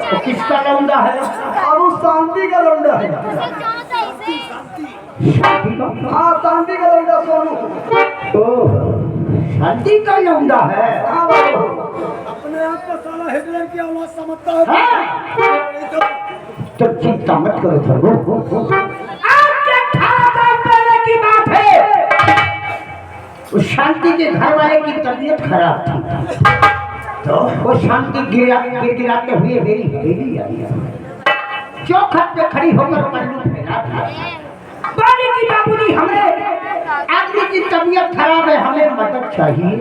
वो किसका लौंडा है? अब वो शांति का लौंडा है। हाँ शांति का लौंडा सोनू। शांति का लौंडा है। हाँ बाबू अपने आप का साला हिटलर की आवाज समझता है। तो चिंता मत करो प्रभु, आपके 18 साल पहले की बात है। उस शांति के घर वाले की तबीयत खराब थी, तो वो शांति गिराते हुए मेरी हवेली आई। चौखट पे खड़ी होकर पल्लू फैला था, बोली कि बाबूजी हमें आदमी की तबीयत खराब है, हमें मदद चाहिए।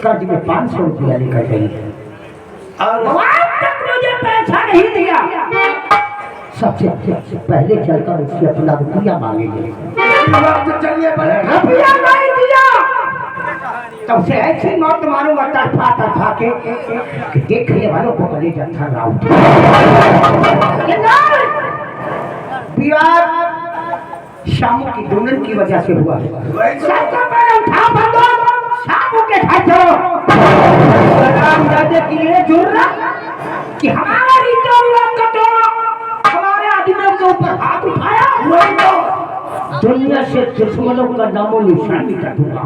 कर्ज में 500 रुपया लेकर गई और आज तक मुझे पैसा नहीं दिया। सबसे पहले चलकर उससे अपना रुपया मांगेंगे। चलिए रुपया नहीं दिया तो उसे ऐसी मौत मारूंगा तड़फा तड़फा के कि देखने वालों को बड़े जत्था राउत। विवाद शामू की दुल्हन की वजह से हुआ है। सबसे पहले उठा बंदो, शामू के घर चलो। सलाम दादे के लिए जुर्रा कि हमारी हमारे आदमियों के ऊपर हाथ उठाया, वही तो दुनिया से दुश्मनों का नामो निशान मिटा दूंगा।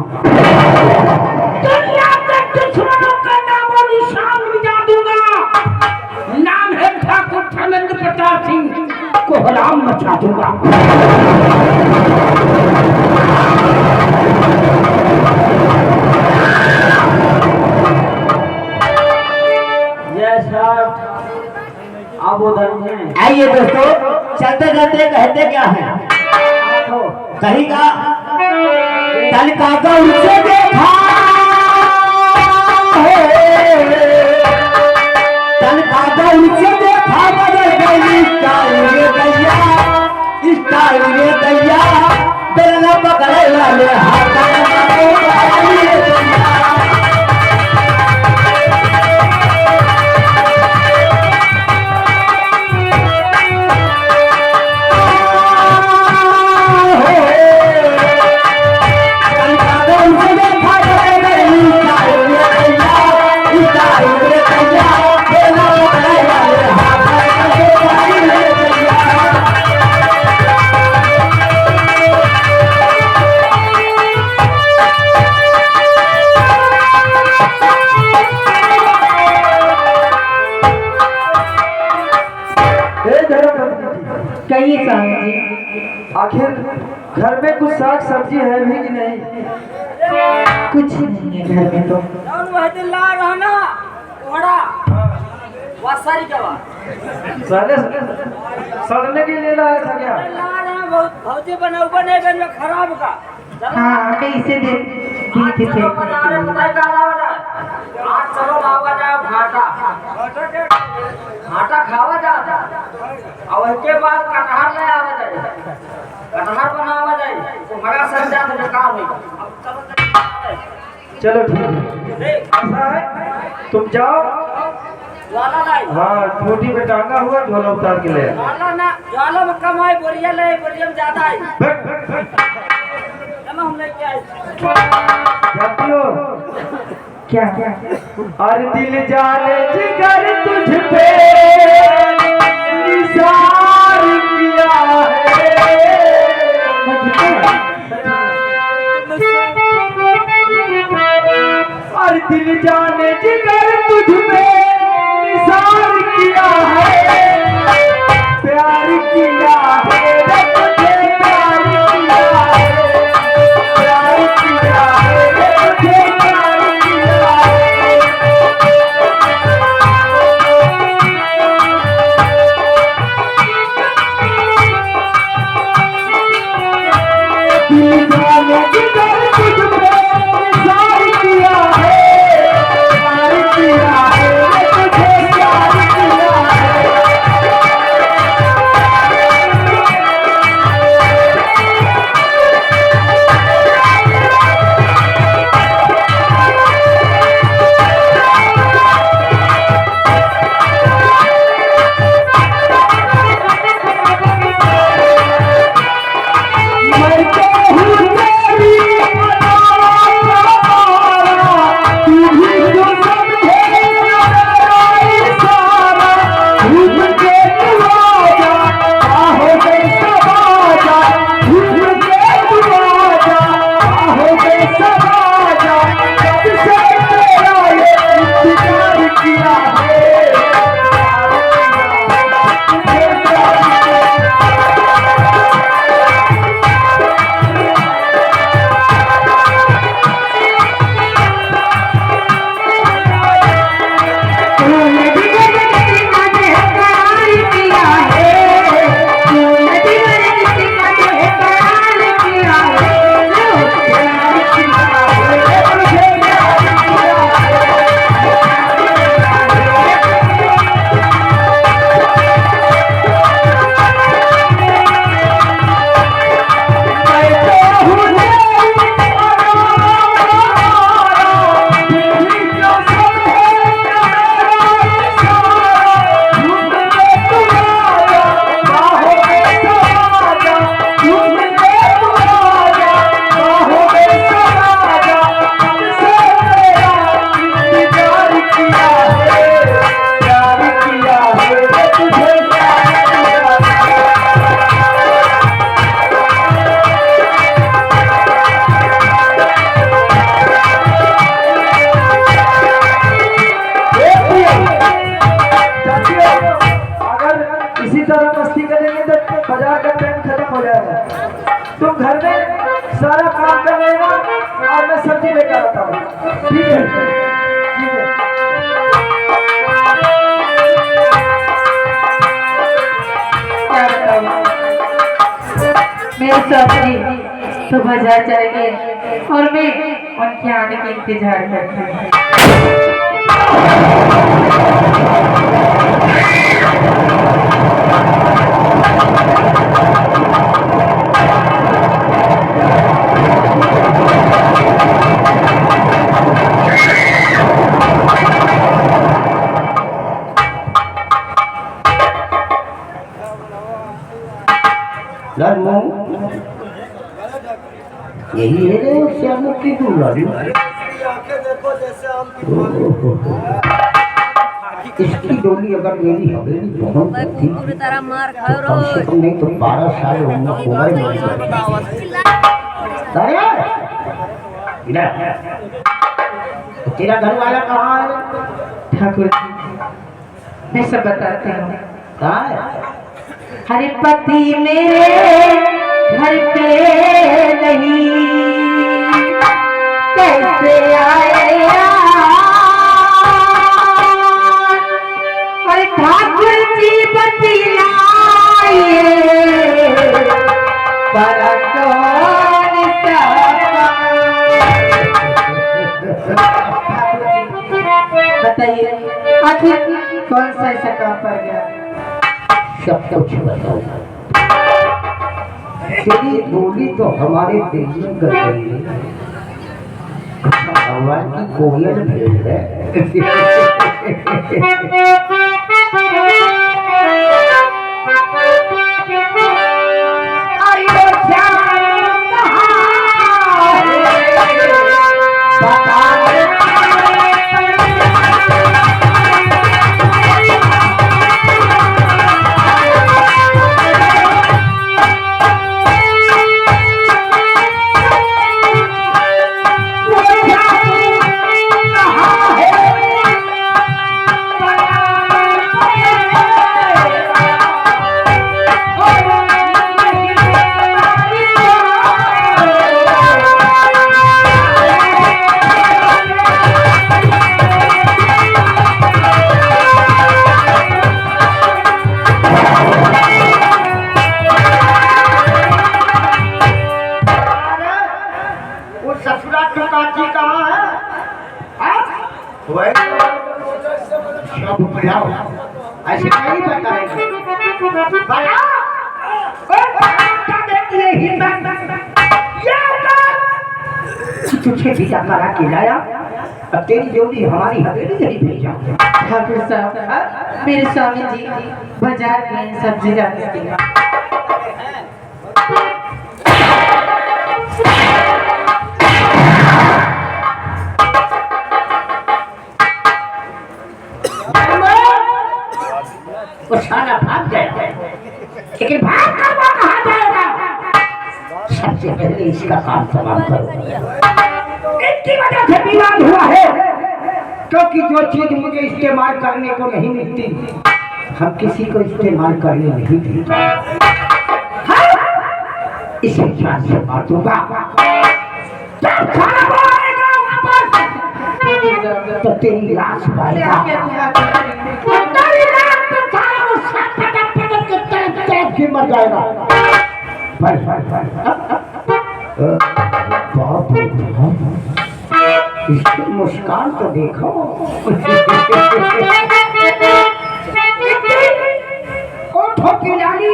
दुनिया के दुश्मनों का नामो निशान मिटा दूंगा। नाम है ठाकुर धर्मेंद्र प्रताप सिंह, कोहराम मचा दूंगा। आप उधर हैं। आइए दोस्तों, चलते चलते कहते क्या है, कहीं का कल का उनसे देखा कल का उनसे देखा बदल गई दैया बेला पकड़े वाले हाथ कहिए साहब जी, आखिर घर में कुछ साग सब्जी है भी कि नहीं? कुछ नहीं है घर में तो। साले सड़ने के लिए लाया था क्या? खराब का हाँ कैसे दे थे घाटा खावा जाता और उसके बाद कटहर ले आवा जाए, कटहर बनावा जाए तो हमारा सर जाता बेकार होगा। चलो ठीक है, ऐसा है तुम जाओ। ज्वाला लाई, हाँ छोटी पे टांगा हुआ झोला उतार के ले। ज्वाला ना, ज्वाला में कम है, बोरिया ले, बोरिया में ज्यादा है। हम लेके आए। जाती हो क्या? और दिल जाने जिगर तुझ पे निसार किया है। और दिल जाने जिगर तुझ पे निसार किया है, प्यार किया है रे तुझे, प्यार किया है, प्यार किया है रे तुझे, प्यार किया है। दिल जाने जिगर तुझ पे निसार किया है, प्यार किया है रे सब्जी लेकर आता हूँ। ठीक है ठीक है। क्या बताऊं? मेरे सब्जी तो बाजार चले गए और मैं उनके आने का इंतजार करती हूँ। लड़मो यही है रे श्यामू की दुल्हन। इसकी डोली अगर मेरी हवेली पहुंचती तो कम से कम नहीं तो 12 साल उम्र तेरा घर वाला कहाँ है? ठाकुर जी मैं सब बताती हूँ। कहाँ है? हरे पति मेरे घर पे नहीं कैसे आया और ठाकुर जी बतलाए पर कौन सा बताइए आखिर कौन सा ऐसा काम पड़ गया? सब कुछ बताओ। तेरी बोली तो हमारे दिल में कर गई है। भगवान की कोयल भेज है। ऐसे नहीं बताएंगे। तुझे भीजा करा के लाया अब तेरी जोड़ी हमारी हवेली नहीं भेजा। ठाकुर साहब मेरे स्वामी जी बाजार गए सब्जी लाने के लिए। वो साला भाग जाएगा लेकिन भाग कर वो कहाँ जाएगा? सबसे पहले इसका काम तमाम करो। इनकी वजह से विवाद हुआ है क्योंकि जो चीज मुझे इस्तेमाल करने को नहीं मिलती हम किसी को इस्तेमाल करने नहीं देते। इसे ध्यान से बांटूंगा जब खाना आएगा वापस तो तेरी लाश पाएगा। मर जाएगा। इसकी मुस्कान तो देखो। ओठों की लाली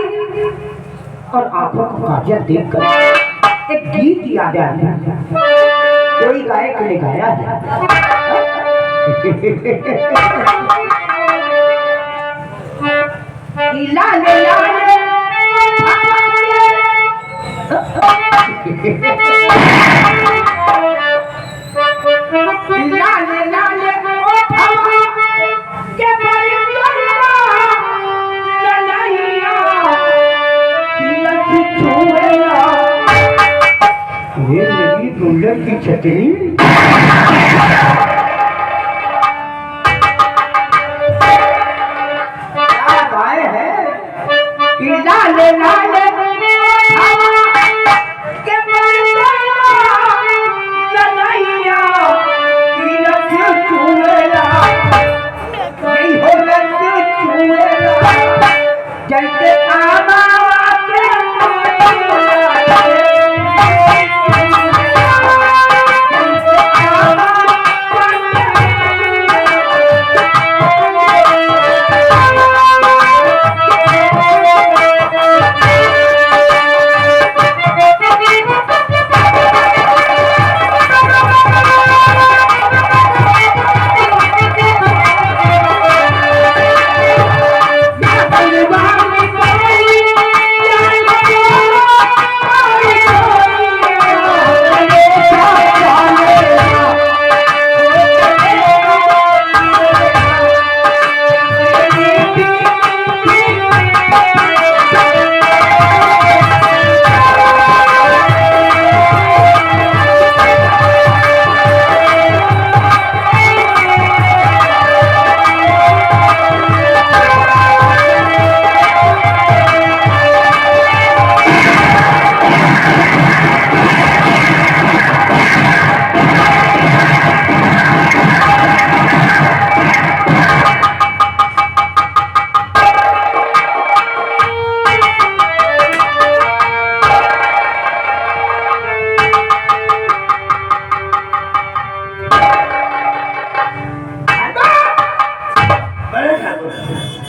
और आंखों को काजल देखकर एक गीत याद आया। कोई गायक ने गाया है। लाले लाले लाले लाले के परिंदा ललैया लखी छुएला ये मेरी दुल्हन की छतरी। क्या गाए हैं कि लाले लाले के परिंदा ललैया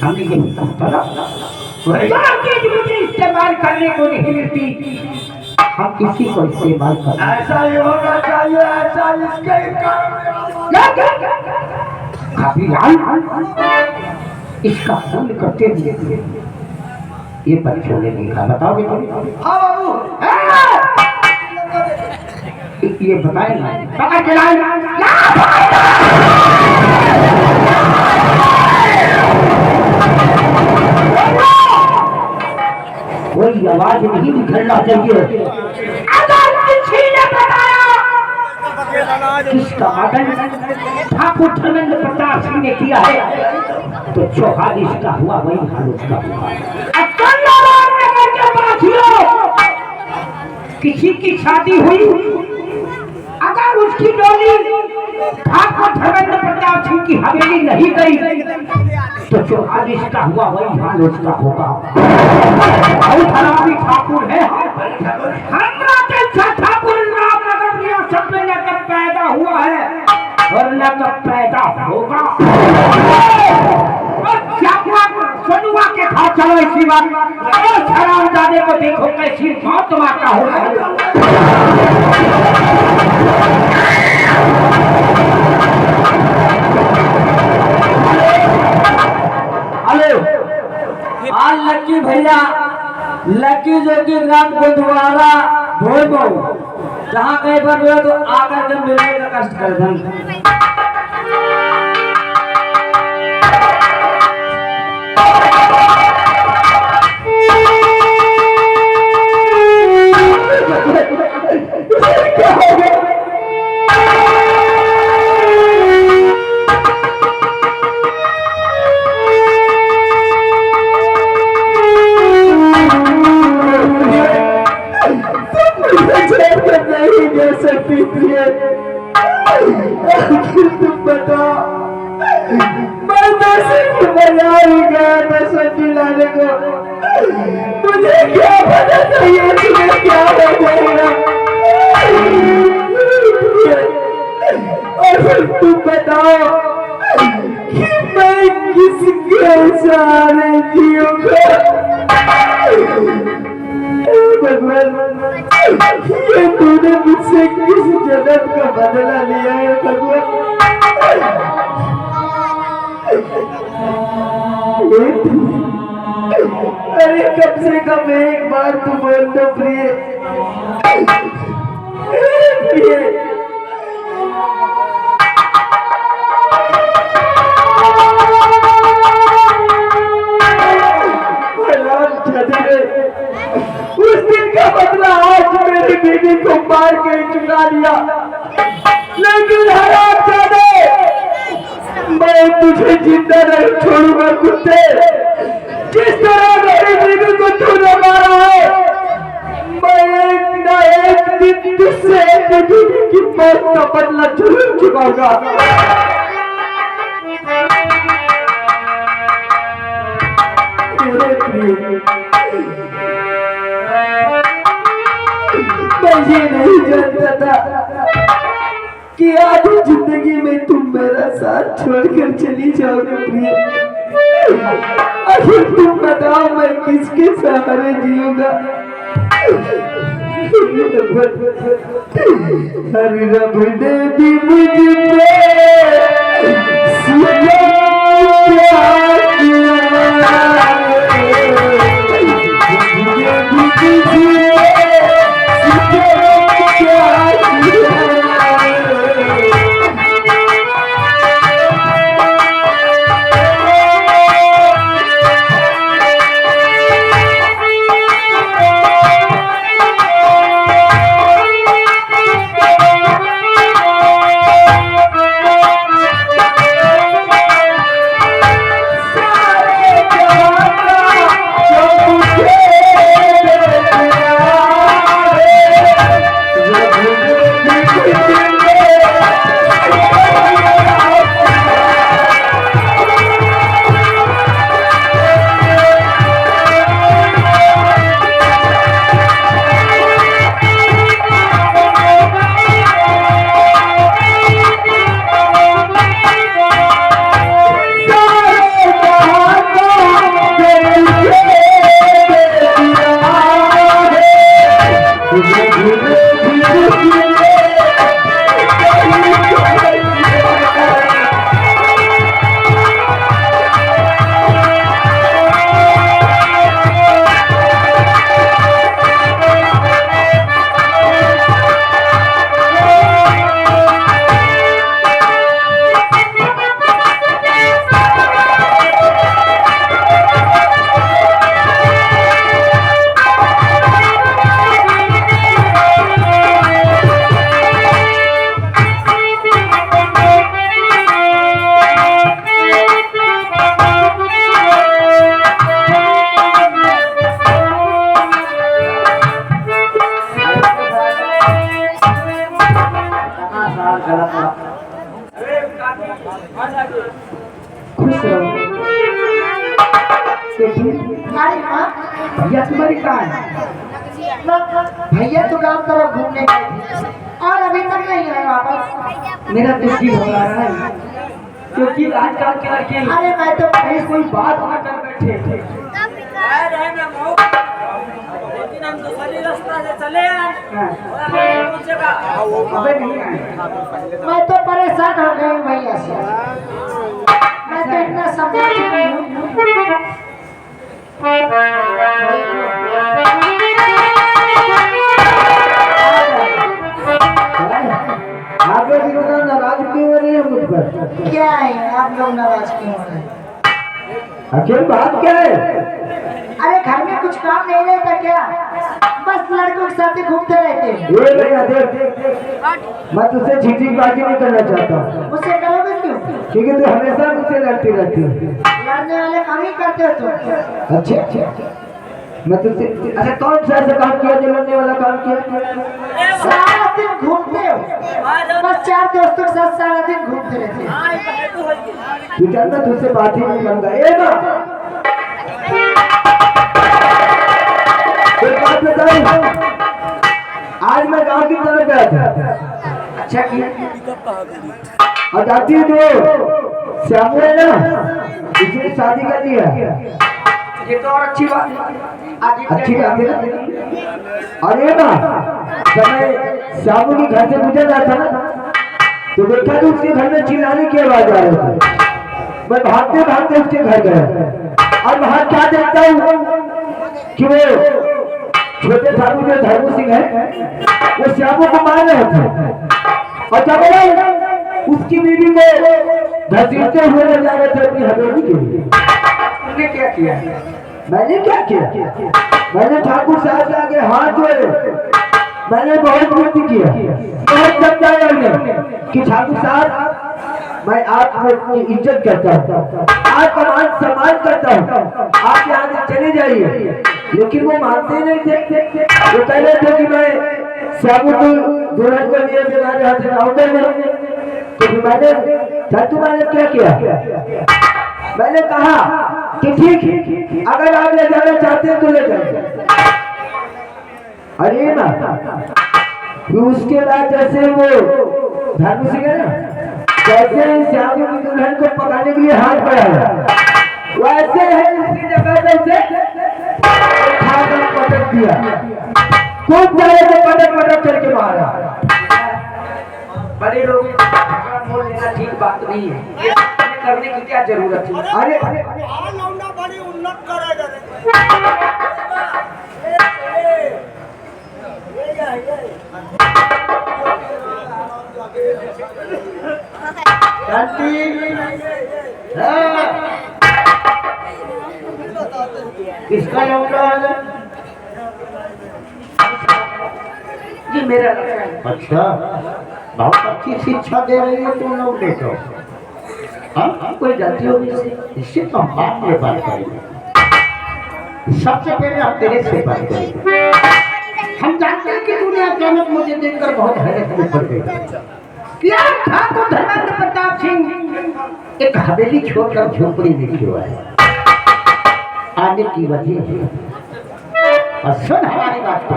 हमने ये मुझे इस्तेमाल करने को नहीं मिलती, हम किसी को इस्तेमाल कर। ऐसा ही होना चाहिए, ऐसा इसके काफी इसका फूल करते हुए ये बच्चों ने देखा। बताओगे तुम? हाँ बाबू, ये बताए ना, पकड़ के लाए कोई आवाज नहीं निकलना चाहिए। अगर किसी ने बताया किसका मदन ठाकुर धर्मेंद्र प्रताप सिंह ने किया है तो 44 का हुआ वही हाल उसका हुआ। नगर के बासियों, किसी की शादी हुई, अगर उसकी डोली ठाकुर धर्मेंद्र प्रताप सिंह की हवेली नहीं गई तो 44 का हुआ वही हाल उसका होगा। खराबी ठाकुर है, हमारा जैसा ठाकुर रामनगर रियासत में न कब पैदा हुआ है और न कब पैदा होगा। सनुआ के खा चलो इसी बात, हरामजादे को देखो कैसी मौत मारता होगा। हेलो, आज लक्की भैया, लक्की जो कि ग्राम गोदवारा भोरमऊ, जहाँ कहीं पर हुआ तो आकर के मिलने का कष्ट कर दें। तुम बताओ, मैं तो सिर्फ बाजार ही गया था सब्जी लाने को, मुझे क्या पता था ये तुम्हें क्या हो जाएगा। और फिर तुम बताओ कि मैं किसके सहारे जीऊंगा। भगवान, ये तूने मुझसे किस जन्म का बदला लिया है भगवान। अरे कम से कम एक बार तू बोल दो प्रिय, प्रिय। उस दिन का बदला आज मेरी बीवी को मार के चुका लिया, लेकिन हरामजादे, मैं तुझे जिंदा नहीं छोड़ूंगा कुत्ते। जिस तरह मेरी बीवी को तूने मारा है, मैं एक न एक दिन तुझसे अपनी बीवी की मौत का बदला जरूर चुकाऊंगा। मेरे प्रिय, मैं ये नहीं जानता था कि आधी जिंदगी में तुम मेरा साथ छोड़कर चली जाओगे प्रिय। आखिर तुम बताओ मैं किसके सहारे जीऊंगा। हर रब ने भी मुझ पे बेटी अरे माँ भैया तुम्हारी कहाँ है? भैया तो गांव तरफ घूमने गए थे और अभी तक नहीं आए वापस। मेरा तो जी हो रहा है क्योंकि आजकल के लड़के अरे मैं तो अरे कोई बात ना कर बैठे लेकिन हम दूसरी रास्ता से चले आए अबे नहीं आए। मैं तो परेशान हो गई हूँ भैया से। मैं तो इतना समझा चुकी हूँ। आप लोग इतना नाराज क्यों हो रही है मुझ पर? क्या है आप लोग नाराज क्यों हो रहे हैं? आखिर बात क्या है? अरे घर में कुछ काम नहीं रहता क्या? बस लड़कों के साथ ही घूमते रहते हैं। ये भैया देख, मैं तुझसे झिझकबाजी नहीं करना चाहता हूँ मुझसे करोगे क्यों? क्योंकि तू हमेशा मुझसे लड़ती रहती है। लड़ने वाले काम ही करते हो तुम। अच्छा मैं तुझसे अच्छा कौन सा ऐसा काम किया जो लड़ने वाला काम किया? सारा दिन घूमते हो, बस चार दोस्तों के साथ सारा दिन घूमते रहते हो। तू चल मैं तुझसे बात ही नहीं करूंगा। एक बात बताऊं, आज मैं गांव की तरफ गया था। अच्छा किया। और जाती जो श्यामू है ना, इसने शादी कर लिया। ये तो और अच्छी बात है। अच्छी बात है ना। और ये ना जब मैं श्यामू के घर से गुजर रहा था ना, तो देखा तो उसके घर में चिल्लाने की आवाज आ रही थी। मैं भागते भागते उसके घर गया और वहां क्या देखता हूँ कि वो छोटे साहू जो धर्मू सिंह है वो श्यामू को मार रहे थे। और जब वो उसकी बीवी को घसीटते हुए ले जा रहे थे अपनी हवेली के लिए। तुमने क्या किया? मैंने क्या किया? मैंने ठाकुर साहब के आगे हाथ जोड़े। मैंने बहुत विनती किया, बहुत समझाया उन्हें कि ठाकुर साहब मैं आपकी इज्जत करता हूँ, आपका मान सम्मान करता हूँ, आप यहाँ से चले जाइए। लेकिन वो मानते नहीं थे। वो कह रहे थे कि मैं श्यामू को दुल्हन को लिए तुम्हारे हाथ से लाऊंगा नहीं। तो मैंने मैंने क्या किया? मैंने कहा कि ठीक, अगर आप ले जाना चाहते हैं तो ले जाइए। अरे ना फिर उसके बाद जैसे वो धर्म सिंह है ना, जैसे श्यामू की दुल्हन को पकाने के लिए हाथ बढ़ाया, वैसे है उसकी जगह पे उसे उठाकर पटक दिया। खूब सारे को पटक पटक करके मारा। बड़े लोग बोल लेना ठीक बात नहीं है। ये करने की क्या जरूरत है? अरे बड़ी उन्नत करेगा किसका लौंडा है? जी मेरा लड़का है। अच्छा, बहुत अच्छी शिक्षा दे रही है तुम लोग। देखो हाँ, कोई गलती होगी इससे तो हम बाद में बात करेंगे। सबसे पहले हम तेरे से बात करेंगे। हम जानते हैं कि तूने अचानक मुझे देखकर बहुत हैरत में पड़ गई। क्या ठाकुर धर्मेंद्र प्रताप सिंह एक हवेली छोड़कर झोपड़ी में क्यों आए? आने की वजह है, और सुन हमारी बात को।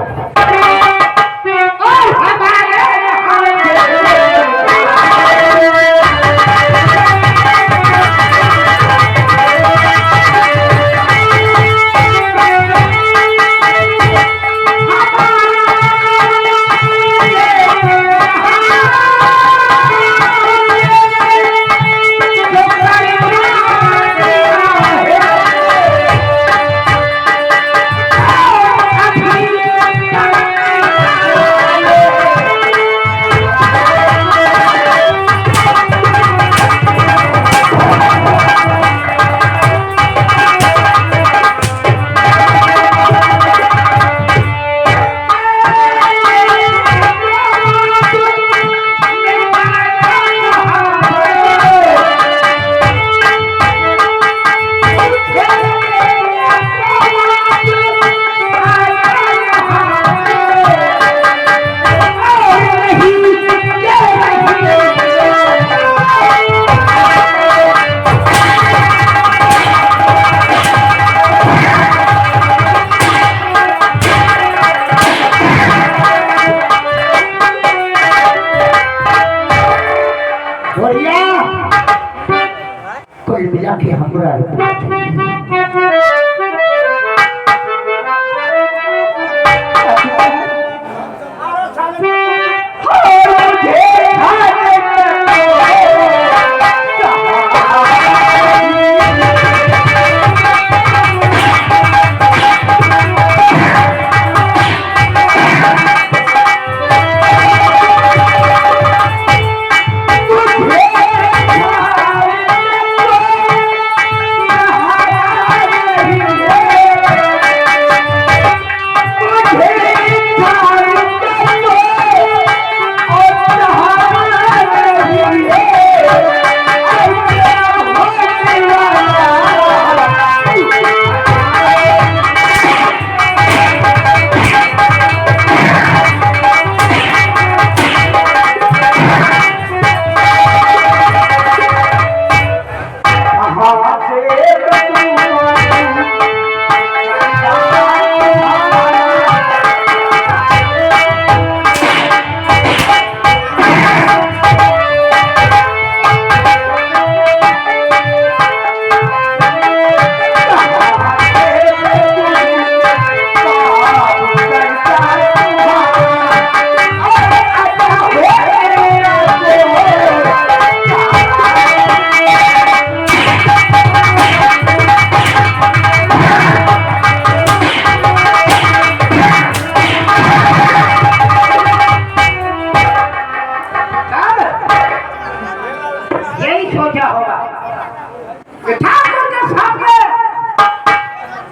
और हमारे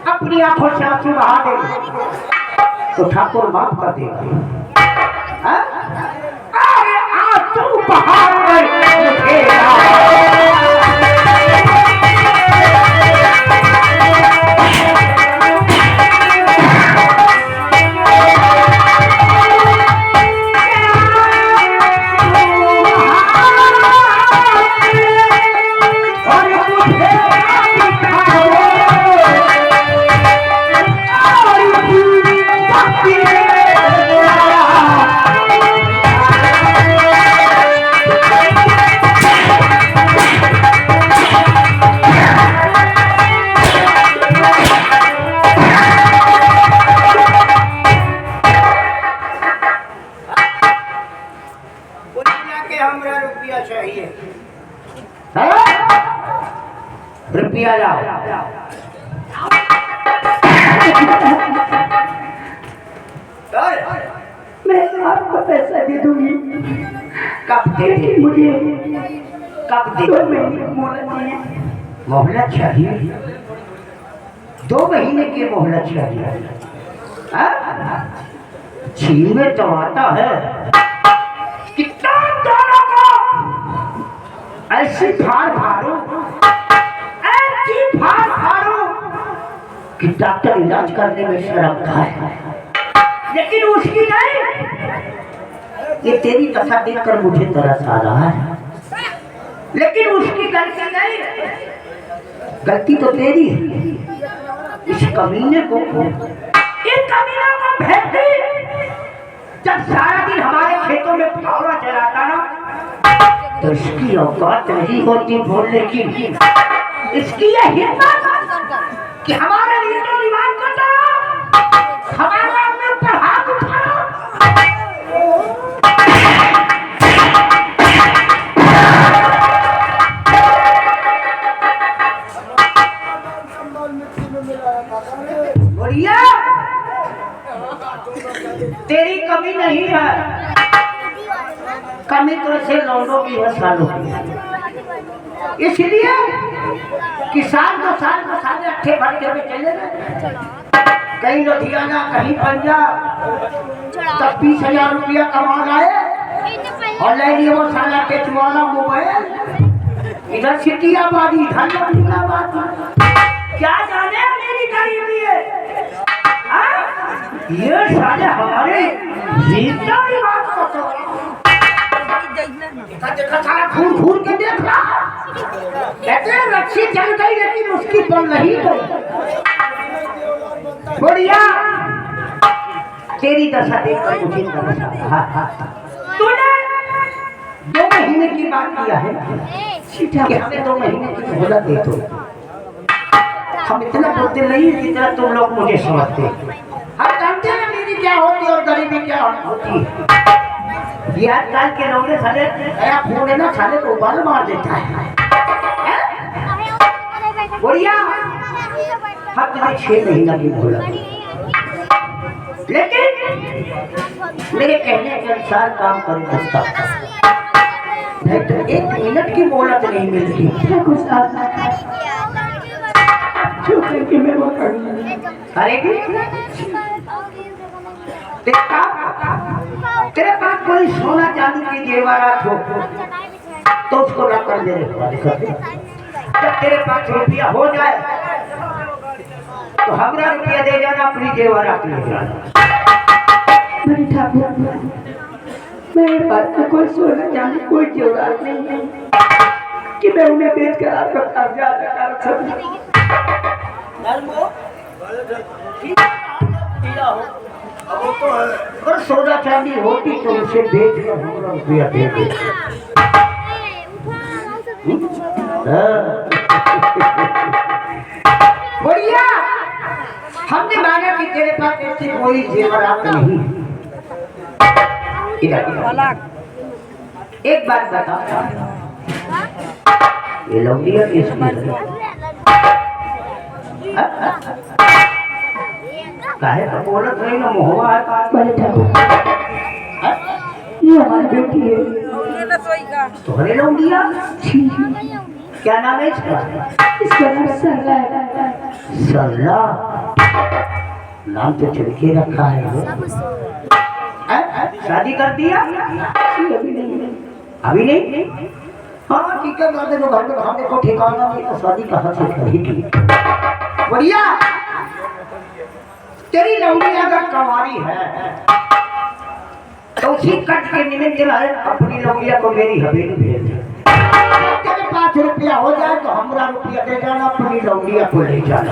अपनी आंखों से आंसू बहा दे तो ठाकुर माफ कर देगा। अरे आंसू बहा रुपया लाओ। मैं आपको पैसा दे दूंगी। कब दे मुझे कब दे? 2 महीने मोहलत चाहिए। मोहलत चाहिए? 2 महीने की मोहलत चाहिए? छीन में तो आता है कितना दोनों को ऐसी फाड़ फाड़ो कि डॉक्टर इलाज करने में शर्म खाए, लेकिन उसकी नहीं। ये तेरी दशा देखकर मुझे तरस आ रहा है, लेकिन उसकी गलती नहीं, गलती तो तेरी। इस कमीने को भेज दी। जब सारा दिन हमारे खेतों में फावड़ा चलाता ना, तो इसकी औकात नहीं होती बोलने की। इसकी यह हिम्मत कि हमारे रीतो रिवाज करता, हमारे अपने ऊपर हाथ उठाना। बढ़िया, तेरी कमी नहीं है, कमी तो ऐसे लौंडों की है, सालों की। इसलिए किसान तो साल अट्ठे भट्टे में चले गए, कहीं लुधियाना कहीं पंजाब, तब 20,000 रुपया कमा लाए और ले लिए वो साला टेचवाला मोबाइल। इधर सिटियाबादी धनबादी, क्या जाने मेरी गरीबी है। ये साले हमारे जीता की बात करते घूर घूर के देख रहा, कहते हैं रस्सी चल गई लेकिन उसकी बल नहीं गई। बढ़िया, तेरी दशा देखकर मुझे तरस आ रहा। तूने 2 महीने की बात किया है कि हमें 2 महीने की मोहलत दे दो। हम इतना बोलते नहीं जितना तुम लोग मुझे समझते। हम जानते हैं मेरी क्या होती और गरीबी क्या होती है। ये आजकल के लोग साले नया फोन है ना, साले को उबाल मार देता है। बढ़िया, हम तुम्हें 6 महीना की मोहलत, लेकिन मेरे कहने के अनुसार काम कर सकता नहीं तो 1 मिनट की मोहलत नहीं मिलती। कि मैं वो करूँगी। करेगी? तेरे पास कोई सोना चांदी की जेवरात हो तो उसको रख कर दे। जब तेरे पास रुपया हो जाए तो हमारा रुपया दे जाना, अपनी जेवरात ले जाना। मेरे ठाकुर, मेरे पास में कोई सोना चांदी कोई जेवरात नहीं है कि मैं उन्हें बेच कर आपका कर्जा अदा कर सकूं। और सोना चांदी होती तो उसे बेच कर हमरा रुपया दे दे। बढ़िया, हमने माना कि तेरे पास ऐसी कोई जेवरात नहीं है। इधर एक बात बता, ये लौंडिया किसकी है? काहे तो बोलत नहीं ना, मोहवा है ये हमारी बेटी है। तुम्हारे लौंडिया? क्या नाम है इसका? इसका नाम सरला है। सरला नाम तो चढ़के रखा है। शादी कर दिया? अभी नहीं। हाँ ठीक है, घर में खाने को ठिकाना नहीं तो शादी कहाँ से करेगी? बढ़िया, तेरी लौंडी अगर कवारी है तो उसी कट के निमित्त है अपनी लौंडिया को मेरी हवेली भेज दे। तेरे 5 रुपया हो जाए तो हमरा रुपया दे जाना, अपनी लौंडिया को ले जाना।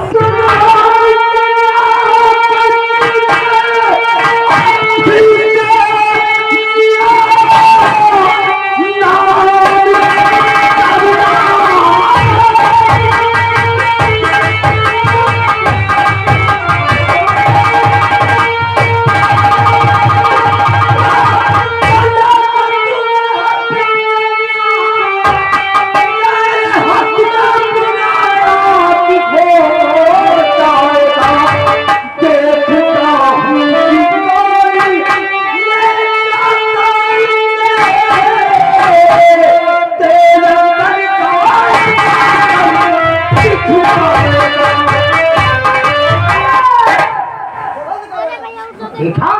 देखा,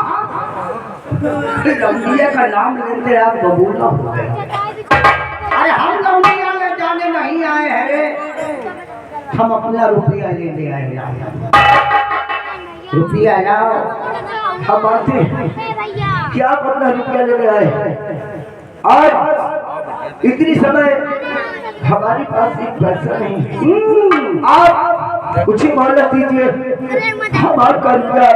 लौंडिया का नाम लेते आप बबूला हो गए। अरे हम लौंडिया में जाने नहीं आए हैं रे, हम अपना रुपया लेने आए हैं। रुपया लाओ, हम आते हैं। क्या अपना रुपया लेने आए हैं? आज इतनी समय हमारे पास एक पैसा नहीं। आप कुछ ही मोहलत दीजिए, हम आपका रुपया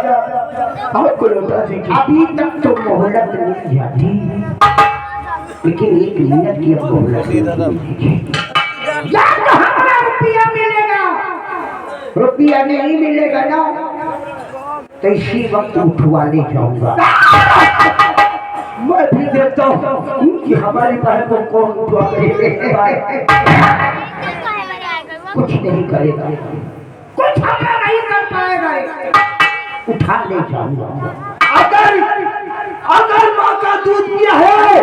आपको लौटा देंगे। अभी तक तो मोहलत नहीं जाती, लेकिन 1 मिनट की अब मोहलत या तो हमारा रुपया मिलेगा, रुपया नहीं मिलेगा ना तो इसी वक्त उठवा ले जाऊंगा। मैं भी देखता हूँ कि हमारी बहन को कौन उठवा करेगा। कुछ नहीं करेगा, कुछ हमें नहीं कर पाएगा, उठा ले जाऊंगा। अगर माँ का दूध पिया है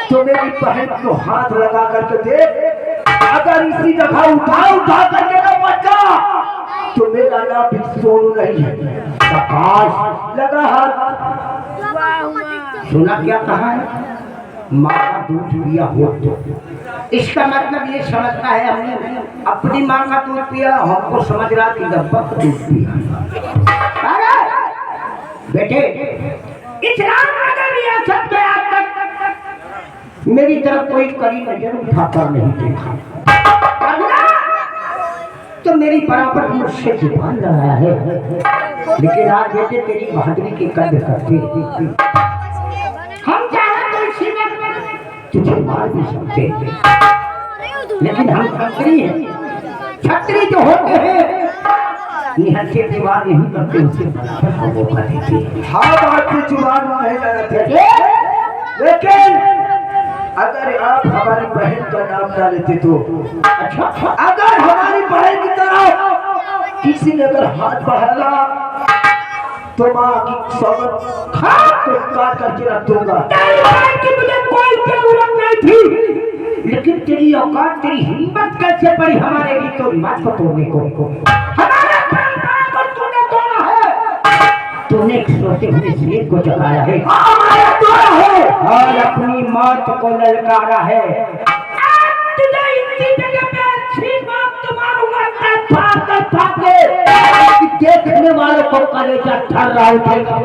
तो मेरी बहन को हाथ लगा करके देख, अगर इसी जगह उठा करके ना बचा तो मेरा नाम भी सोनू नहीं है। आकाश लगा हाथ। सुना क्या कहा है? माँ का दूध पिया हो तो इसका मतलब ये समझता है हमने अपनी माँ का दूध पिया, हमको समझ रहा कि डब्बा का दूध पिया। अरे बेटे, इस रामनगर रियासत में आज तक मेरी तरफ कोई कड़ी नजर उठाकर नहीं देखा, तो मेरी बराबर मुझसे जुबान लड़ा है। लेकिन आज बेटे तेरी बहादुरी की कद्र करते हम चाहे तो इसी वक्त तुझे मार भी सकते हैं, लेकिन हम छत्री हैं। छत्री जो होते हैं निहर से दीवार नहीं करते, उसे बराबर को मौका देते हैं। हाँ बात से जुबान नहीं लड़ाते, लेकिन अगर आप हमारी बहन का नाम ना लेते तो अच्छा, अगर हमारी बहन की तरह किसी ने अगर हाथ बढ़ाया तो माँ की सौगंध तो काट करके रख दूंगा। मुझे कोई जरूरत नहीं थी, लेकिन तेरी औकात, तेरी हिम्मत कैसे पड़ी हमारे रीतो रिवाज को तोड़ने को? हमारे परंपरा को तूने तोड़ा है, तूने एक सोते हुए शेर को जगाया है और अपनी मौत को ललकारा है। तुझे इसी जगह पे अच्छी बात तुम्हारूंगा कि देखने वालों को कलेजा ठर रहा उठेगा।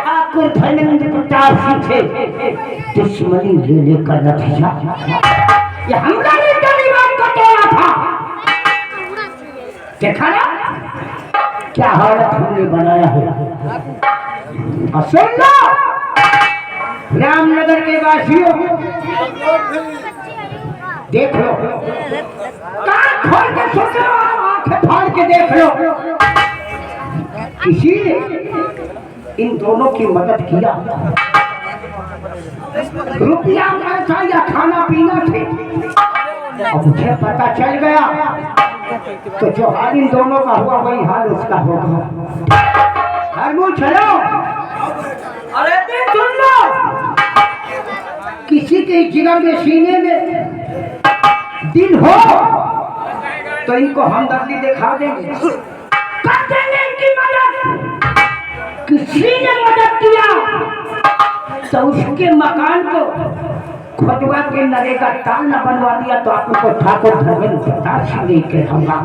ठाकुर धर्मेंद्र प्रताप सिंह से दुश्मनी लेने का नतीजा ये हमला ने तालिबान को तोड़ा था। देखा ना क्या हालत हमने बनाया है। और सुन लो रामनगर के वासियों, देख लो, कान खोल के सुन लो, आंखें फाड़ के देख लो। किसी ने इन दोनों की मदद किया, रुपया पैसा या खाना पीना थे, और मुझे पता चल गया तो जो हाल इन दोनों का हुआ वही हाल उसका होगा। चलो, अरे सुन लो, किसी के जिगर में सीने में दिल हो तो इनको हमदर्दी दिखा देंगे, कर देंगे इनकी मदद। किसी ने मदद किया तो उसके मकान को खुदवा के नरेगा ताल न बनवा दिया तो आपको ठाकुर धर्मेंद्र प्रताप सिंह के हमला।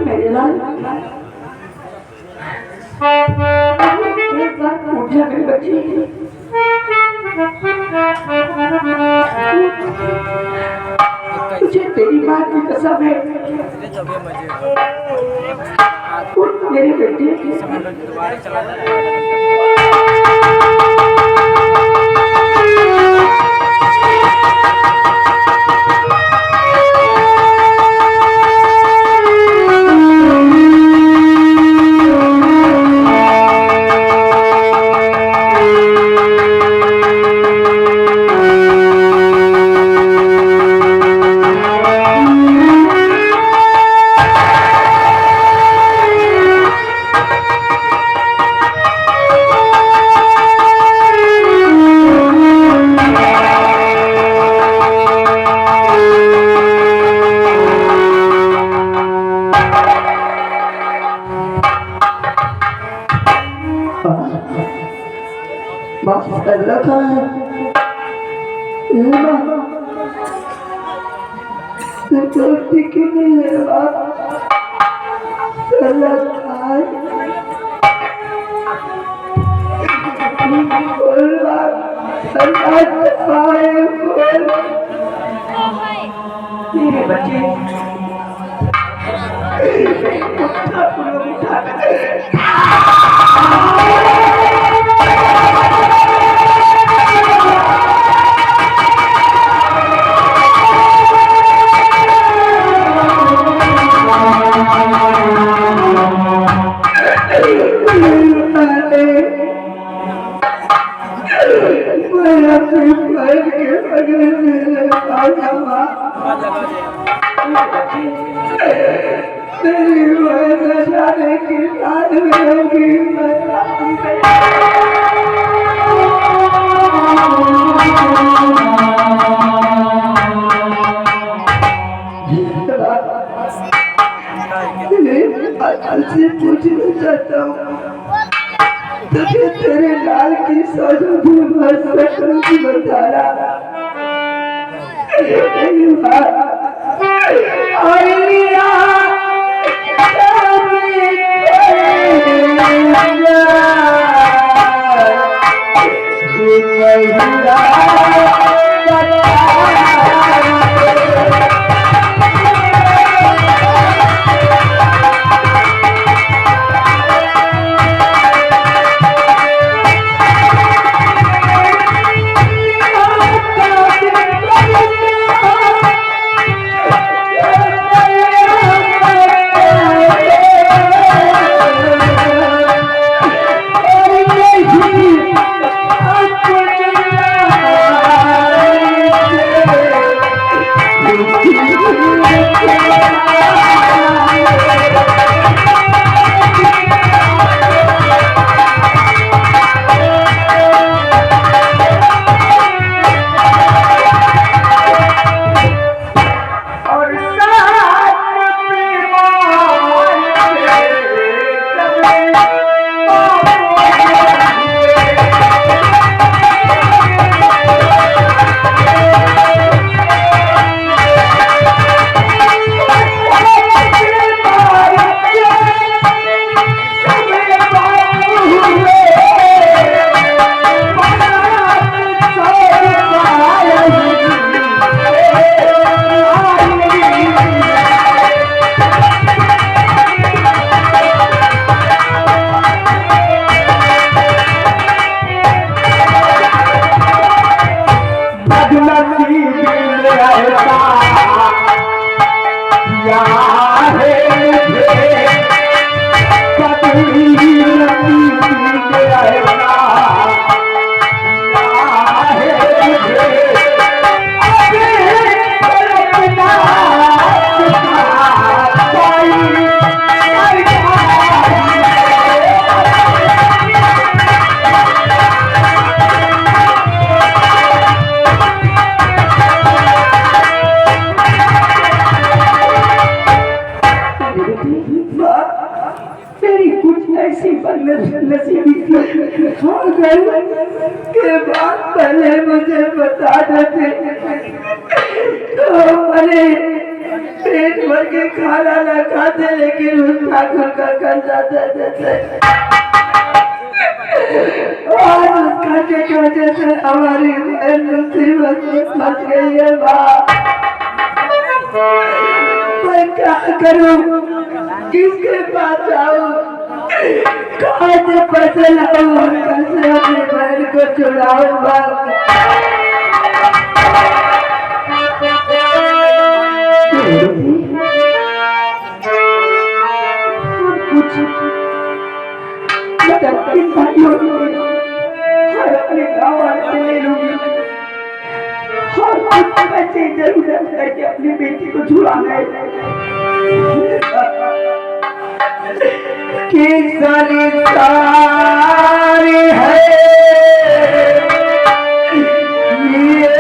मेरे लाल एक बार उठ जा मेरी बच्ची। मुझे तेरी माँ की कसम है, उठ मेरी बेटी। मेरे बच्चे पूछना चाहता हूँ, तुझे तेरे लाल की सोचो भी की बताना किया है मुझे कभी नसीब आएगा, मेरी कुछ ऐसी नसीबी के बाद पहले मुझे बता देते तो मैंने पेट भर के खाना न खाते, लेकिन उस ठाकुर का कर्जा दे देते। और उस कर्जे की वजह से हमारी मुसीबत में फंस गई है माँ। मैं क्या करूं, किसके पास जाऊं, कहाँ से पैसे लाऊं और कैसे अपनी बहन को छुड़ाऊंगा। कुछ अपने भाइयों और अपने गाँव वाले ले लूंगी और कुछ पैसे जरूरत करके अपनी बेटी को छुड़ाना है। किसने सारे है ये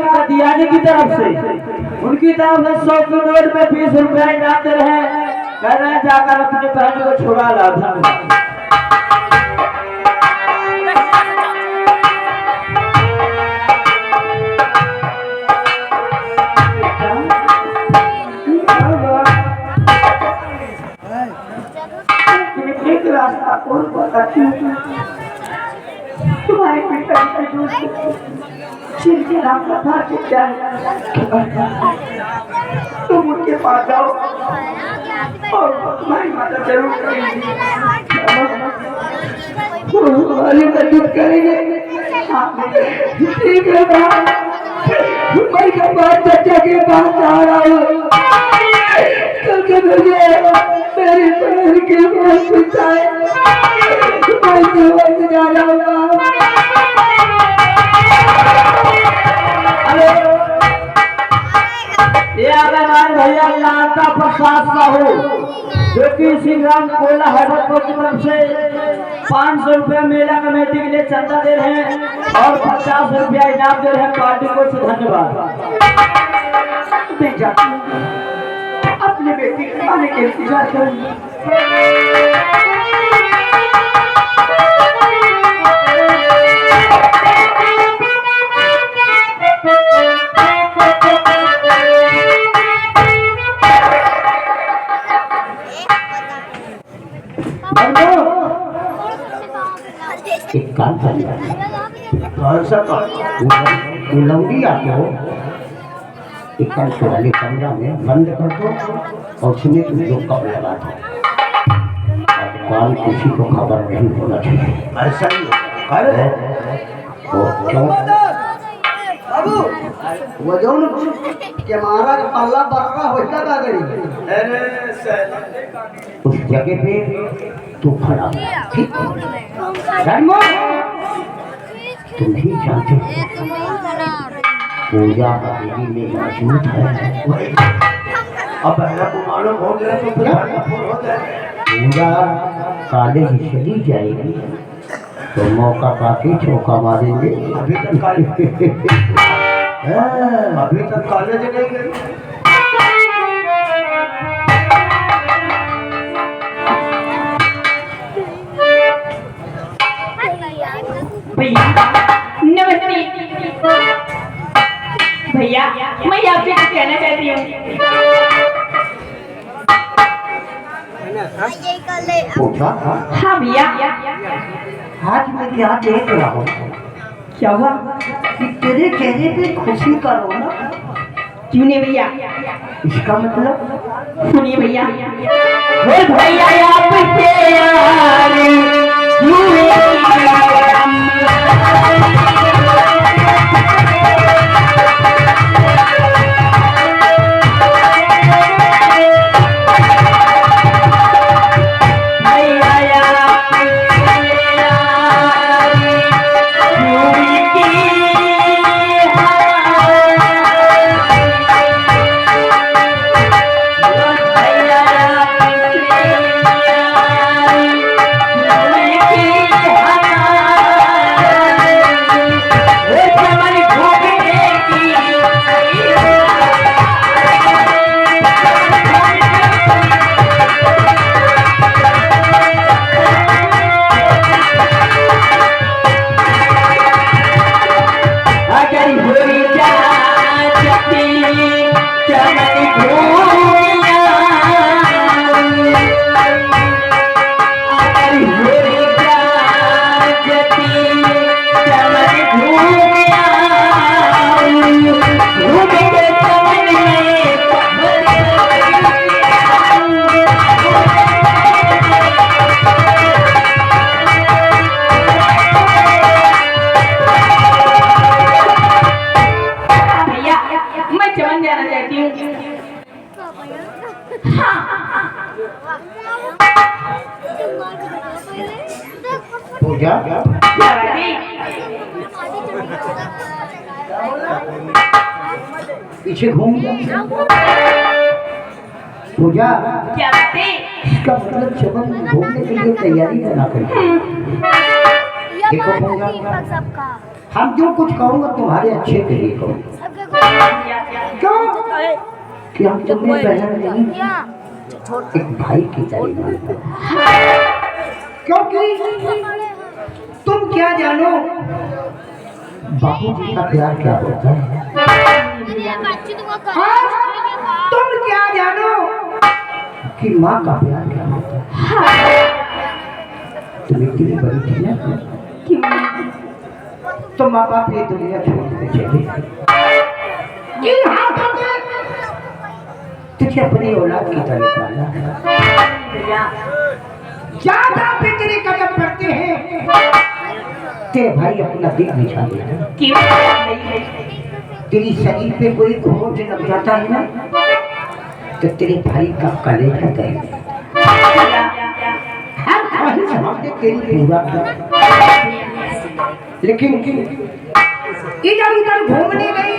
कदियानी की तरफ से उनकी तरफ से 100 की नोट में 20 रुपया इनाम दे रहे हैं। कह रहे हैं जाकर अपने बहन को छुड़ा ला। एक रास्ता और बताती हूँ, तुम्हारे पिता के दोस्त जिनके नाम का था क्या तुम उनके पास जाओ और तुम्हारी मदद जरूर करेंगे, तुम्हारी मदद करेंगे। ठीक है मैं के बाद चाचा के पास जा रहा हूँ, क्योंकि मुझे मेरी बहन के बहुत पिता है, मैं जीवन जा रहा हूँ। ये हमारे भैया लालता प्रसाद साहू जो कि श्रीराम कोला हैदरपुर की तरफ से 500 रुपया मेला कमेटी के लिए चंदा दे रहे हैं और 50 रुपया इनाम दे रहे हैं। पार्टी को से धन्यवाद। मैं जाती हूँ, अपने बेटी के आने के इंतजार करूँगी। एक काम लौंडी आते हो, एक काम वाले कमरा में बंद कर दो और उसमें तुम लोग कब लगा दो और किसी को खबर नहीं होना चाहिए। ऐसा ही बाबू वो जो के महाराज पल्ला बर्रा होता का गई उस जगह पे तू खड़ा, ठीक तुम ही जानते पूजा का देवी में मौजूद है। अब को मालूम हो गया तो पूजा कॉलेज चली जाएगी तो मौका पाके चौका मारेंगे। अभी तक कॉलेज नहीं गई। भैया नमस्ते। भैया मैं आपसे कुछ कहना चाहती हूँ। पूछा हाँ भैया। आज मैं क्या देख रहा हूँ क्या हुआ? कि तेरे चेहरे पे खुशी का रोना, क्यों नहीं भैया? इसका मतलब सुनिए भैया। वो भैया आपके यार पूजा पीछे घूम जा। पूजा क्या बात है? इसका मतलब चमन घूमने के लिए तैयारी करना पड़ेगी। देखो पूजा, हम जो कुछ कहूँगा तुम्हारे अच्छे के लिए कहूँगा। क्यों कि हम तुम्हें बहन नहीं, एक भाई की तरह मानते हैं। क्योंकि तुम क्या जानो बाबूजी का प्यार क्या होता है, तुम क्या जानो कि माँ का प्यार क्या होता है। तुम इतनी बड़ी थी ना, तो माँ बाप ये दुनिया छोड़ के चले तुझे अपनी औलाद की तरह पाला। ज्यादा तेरे कदम पड़ते हैं, तेरे भाई अपना दिल बिछा देता। तेरी शरीर पे कोई खोज लग जाता है ना, तो तेरे भाई का कलेजा करेगा। हर ख्वाहिश हमने तेरी पूरा किया, लेकिन इधर उधर घूमने गई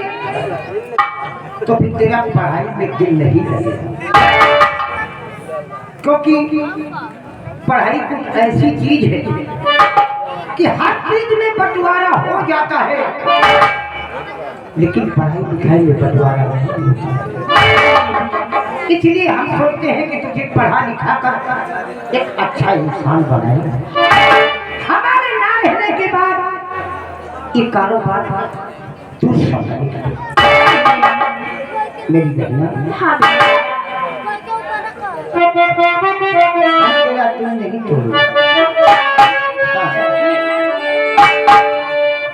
तो फिर तेरा पढ़ाई में दिल नहीं लगेगा। क्योंकि पढ़ाई कुछ ऐसी चीज है कि हर चीज में बंटवारा हो जाता है, लेकिन पढ़ाई लिखाई में बंटवारा नहीं होता। इसलिए हम सोचते हैं कि तुझे पढ़ा लिखा कर एक अच्छा इंसान बनाए। हमारे ना रहने के बाद ये कारोबार तू संभालेगा मेरी बहना। हाँ नहीं तोड़ू।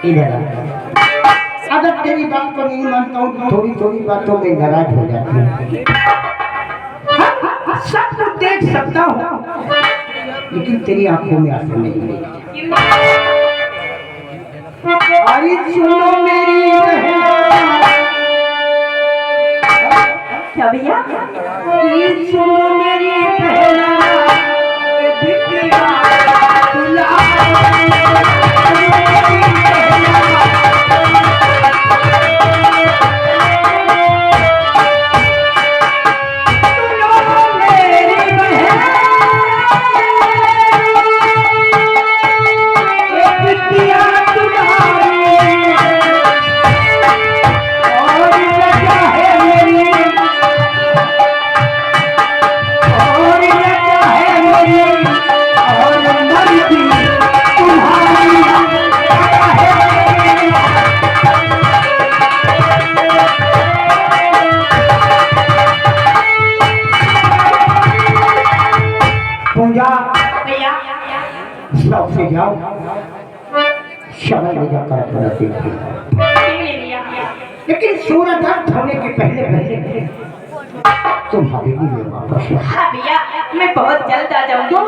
इधर अगर तेरी बात को नहीं मानता हूँ तो थोड़ी थोड़ी बातों में नाराज हो जाती है। सब कुछ देख सकता हूँ, लेकिन तेरी आंखों में आंसू नहीं। अरे सुनो मेरी बहन, क्या भैया? सुनो मेरी बहन, और शौक से जाओ, समय ले जाकर अपना देखो। लेकिन सूरज होने के पहले पहले तुम हवेली में वापस आओ। हाँ भैया, मैं बहुत जल्द आ जाऊंगा।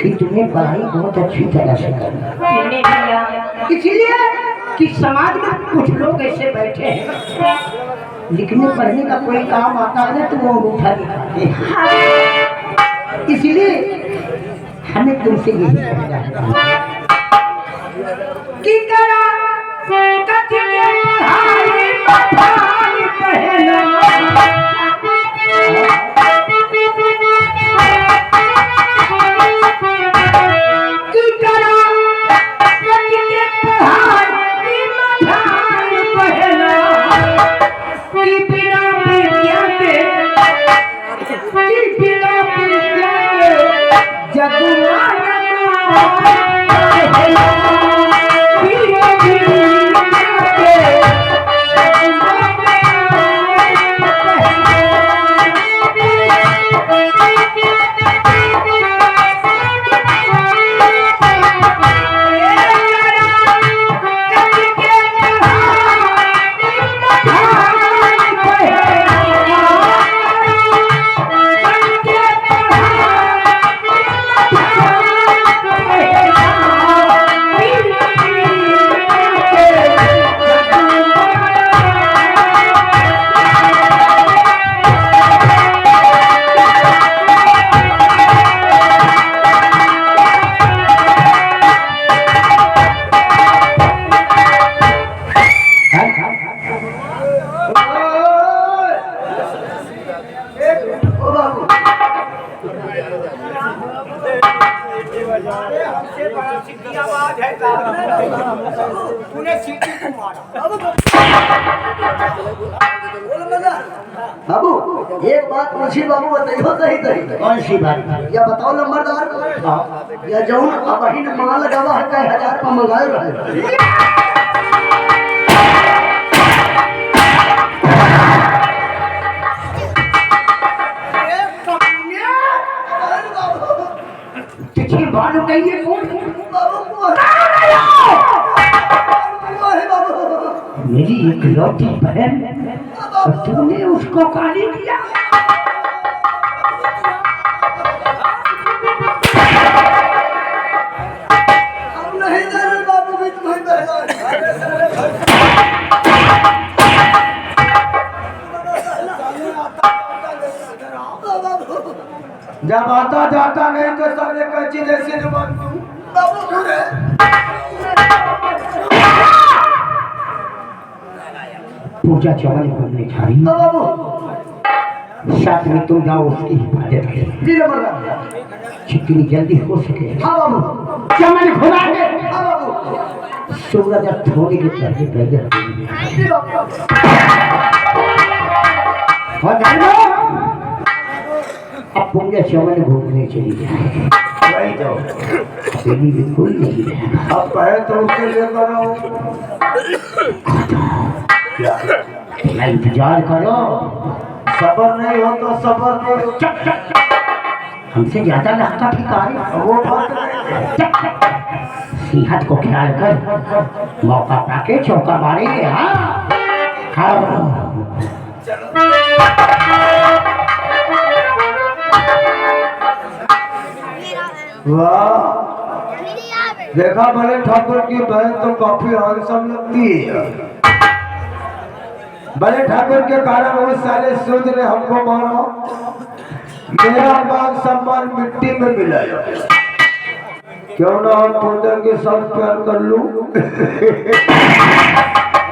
कि तुम्हें पढ़ाई बहुत अच्छी तरह से करना, नहीं भैया, इसलिए कि समाज में कुछ लोग ऐसे बैठे हैं लिखने पढ़ने का कोई काम आता है ना तो वो अंगूठा दिखाते हैं। इसलिए हमें तुमसे यही कहना है कि करा कच के पढ़ाई पढ़ाई पहला बाबू एक बात पूछी बाबू, बताइयो सही सही। कौन सी बात? या बताओ नंबरदार, या जौन अबहिन माल लगावा है कई हजार का मंगाए रहे। तुझे मालूम कहिए कौन? मेरी इकलौती बहन, और तूने उसको गाली दिया। नहीं जाने बाबू भी तुम्हें जब आता जाता नहीं तो साले कच्ची जैसी जुबान बाबू पूजा चौवन घूमने जा रही है। बाबू साथ में तुम जाओ, उसकी हिफाजत करो जी नंबरदार। जितनी जल्दी हो सके हाँ बाबू, चमन घुमा के हाँ बाबू, सूरज अब थोड़ी के पहले पहले जी बाबू। और जानो अब पूजा चौवन घूमने चली जाए। वही तो हवेली में कोई नहीं रहेगा। अब कहे तो उसके लिए करो क्या? मैं इंतजार करो, सबर नहीं हो तो सबर करो। हमसे ज्यादा लगता भिखारी। वो बात नहीं। सेहत को ख्याल कर, मौका पाके चौका मारेंगे। हाँ हाँ वाह, देखा बड़े ठाकुर की बहन तो काफी हैंडसम लगती है। बड़े ठाकुर के कारण वो साले सूद ने हमको मारा, मेरा मान सम्मान मिट्टी में मिलाया। क्यों ना हम पूजा के साथ प्यार कर लूं?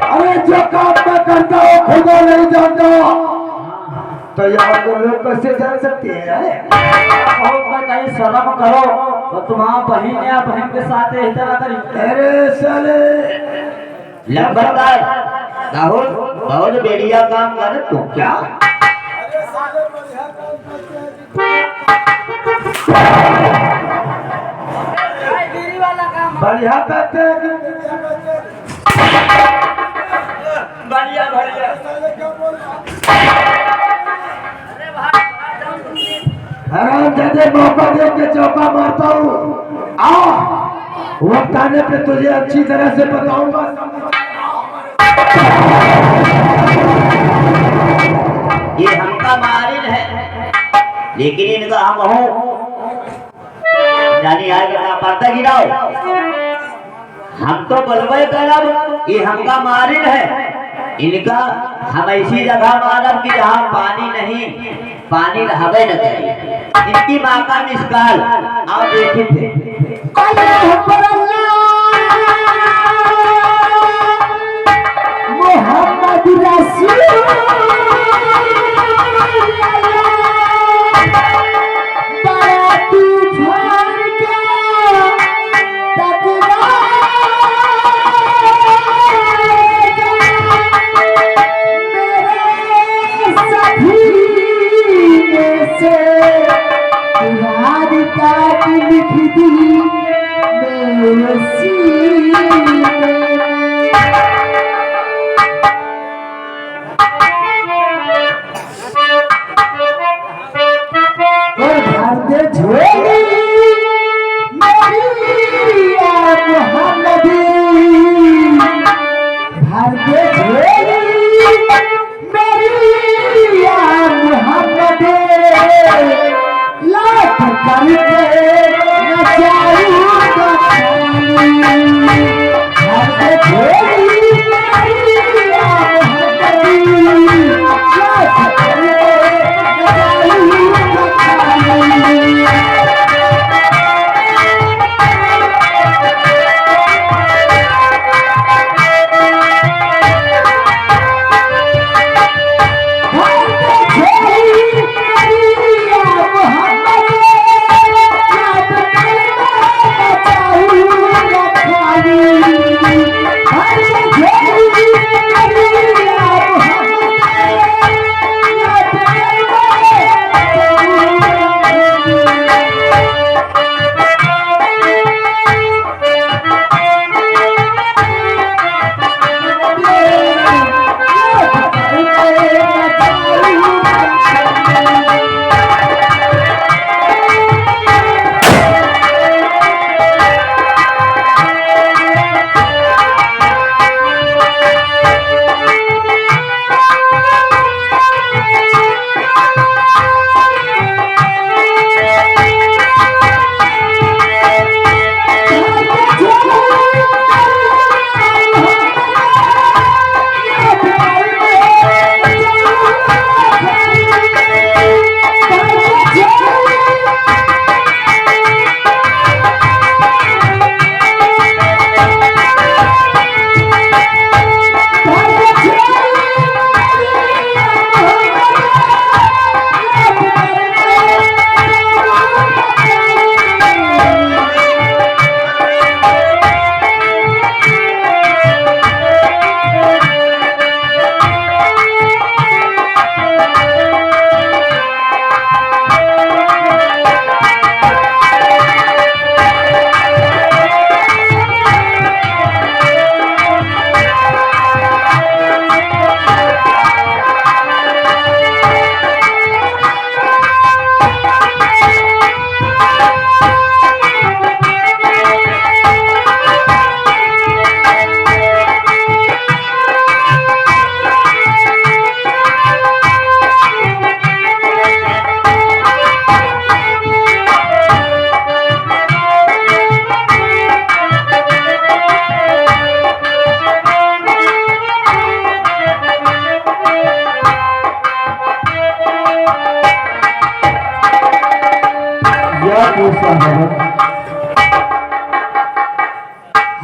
अरे जो काम मैं करता हूँ खुदा नहीं जानता, तो यहाँ के लोग कैसे जान सकते हैं? कहीं शर्म करो तो तुम्हारा बहन या बहन के साथ इधर अगर अरे साले लंबरदार राहुल बहुत बढ़िया काम कर तू। क्या बढ़िया करते हैं। बढ़िया बढ़िया आराम दे, मौका दे के चौका मारता हूँ। आ वक्त आने पे तुझे अच्छी तरह से बताऊंगा। ये हमका मारिन है, लेकिन इनका हम हो जानी आगे ना पर्दा गिराओ। हम तो बलबे करब, ये हमका मारिन है, इनका हम ऐसी जगह मारब कि जहाँ पानी नहीं, पानी रहबे न करे। इनकी माँ का मिसकाल आप देखे थे। मोहम्मद रसूल बड़ा तूफान का मेरे सफीने से याद तक लिख दी मेरे सीने में।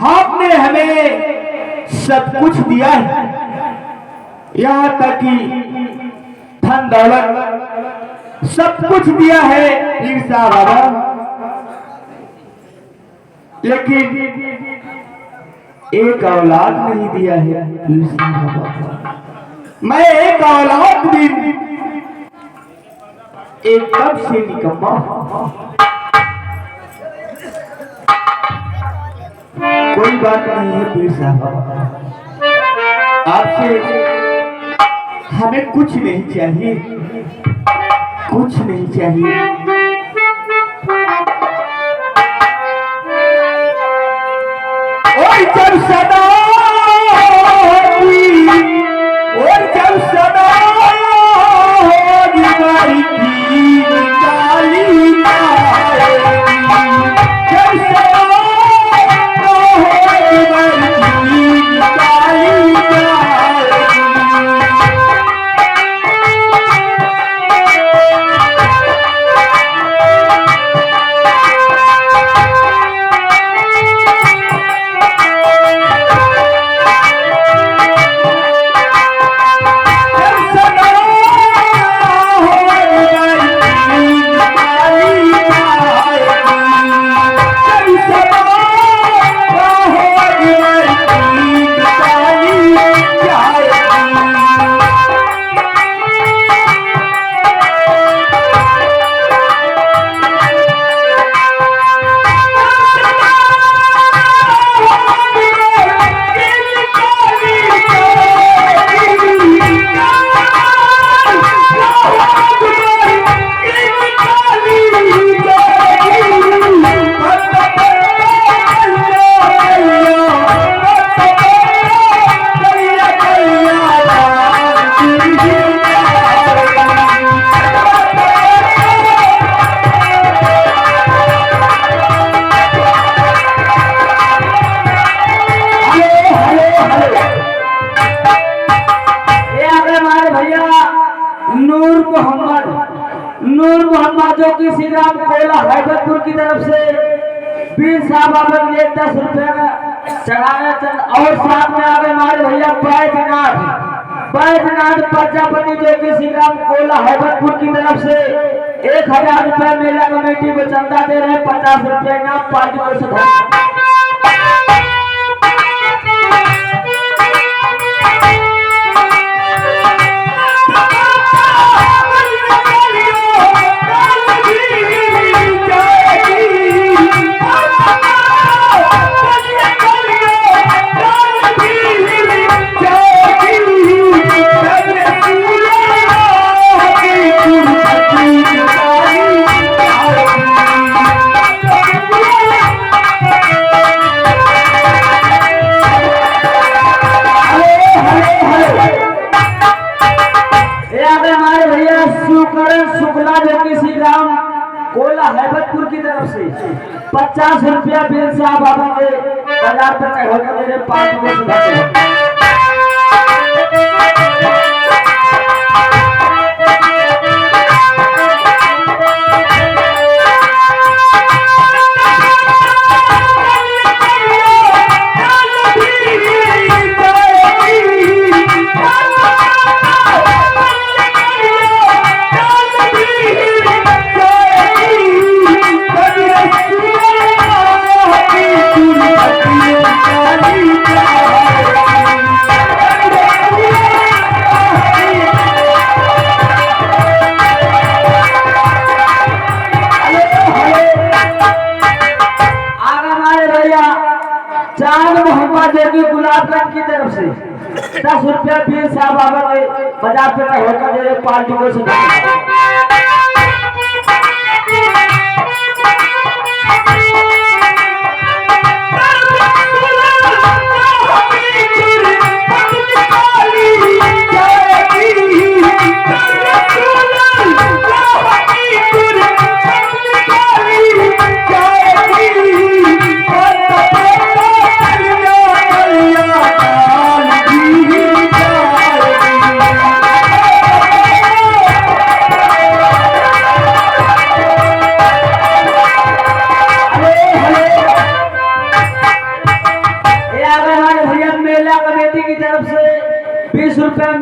आपने हमें सब कुछ दिया है, यहाँ तक कि धन दौलत सब कुछ दिया है पीर साहब बाबा, लेकिन एक औलाद नहीं दिया है पीर साहब बाबा। मैं एक औलाद भी एकदम से निकम्मा हूं। कोई बात नहीं है पीर साहब, आपसे हमें कुछ नहीं चाहिए, कुछ नहीं चाहिए। और जब सदा होगी, और जब सदा होगी बारी की काली आएगी, जब सदा होगी बारी की काली आएगी। नूर मोहम्मद जो कि श्री राम कोला हैदरपुर की तरफ से पीर साहब आप लोग 10 रुपए का चढ़ाया और साथ में आ गए हमारे भैया बैजनाथ प्रजापति जो कि श्री राम कोला हैदरपुर की तरफ से 1000 रुपए मेला कमेटी को चंदा दे रहे हैं। 50 रुपए इनाम पार्टी को सदस्य कोला हैबतपुर की तरफ से 50 रुपया बिल साहब बाबा के बाजार पर चढ़ाकर मेरे 5 को सुधार गुलाबगंज की तरफ से 10 रुपया पीर साहब बाबा के बाजार पे होकर दे रहे पार्टी को सुधार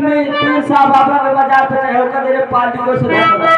में पीर साहब बाबा के बाजार पे होकर मेरे पार्टी को सुधार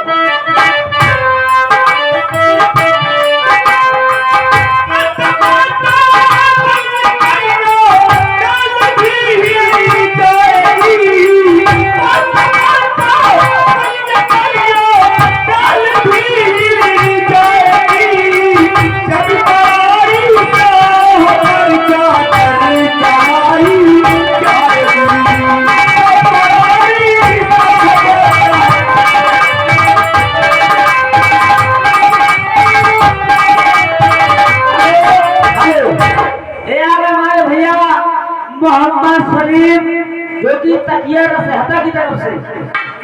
जो कि तकिया रहता की तरफ से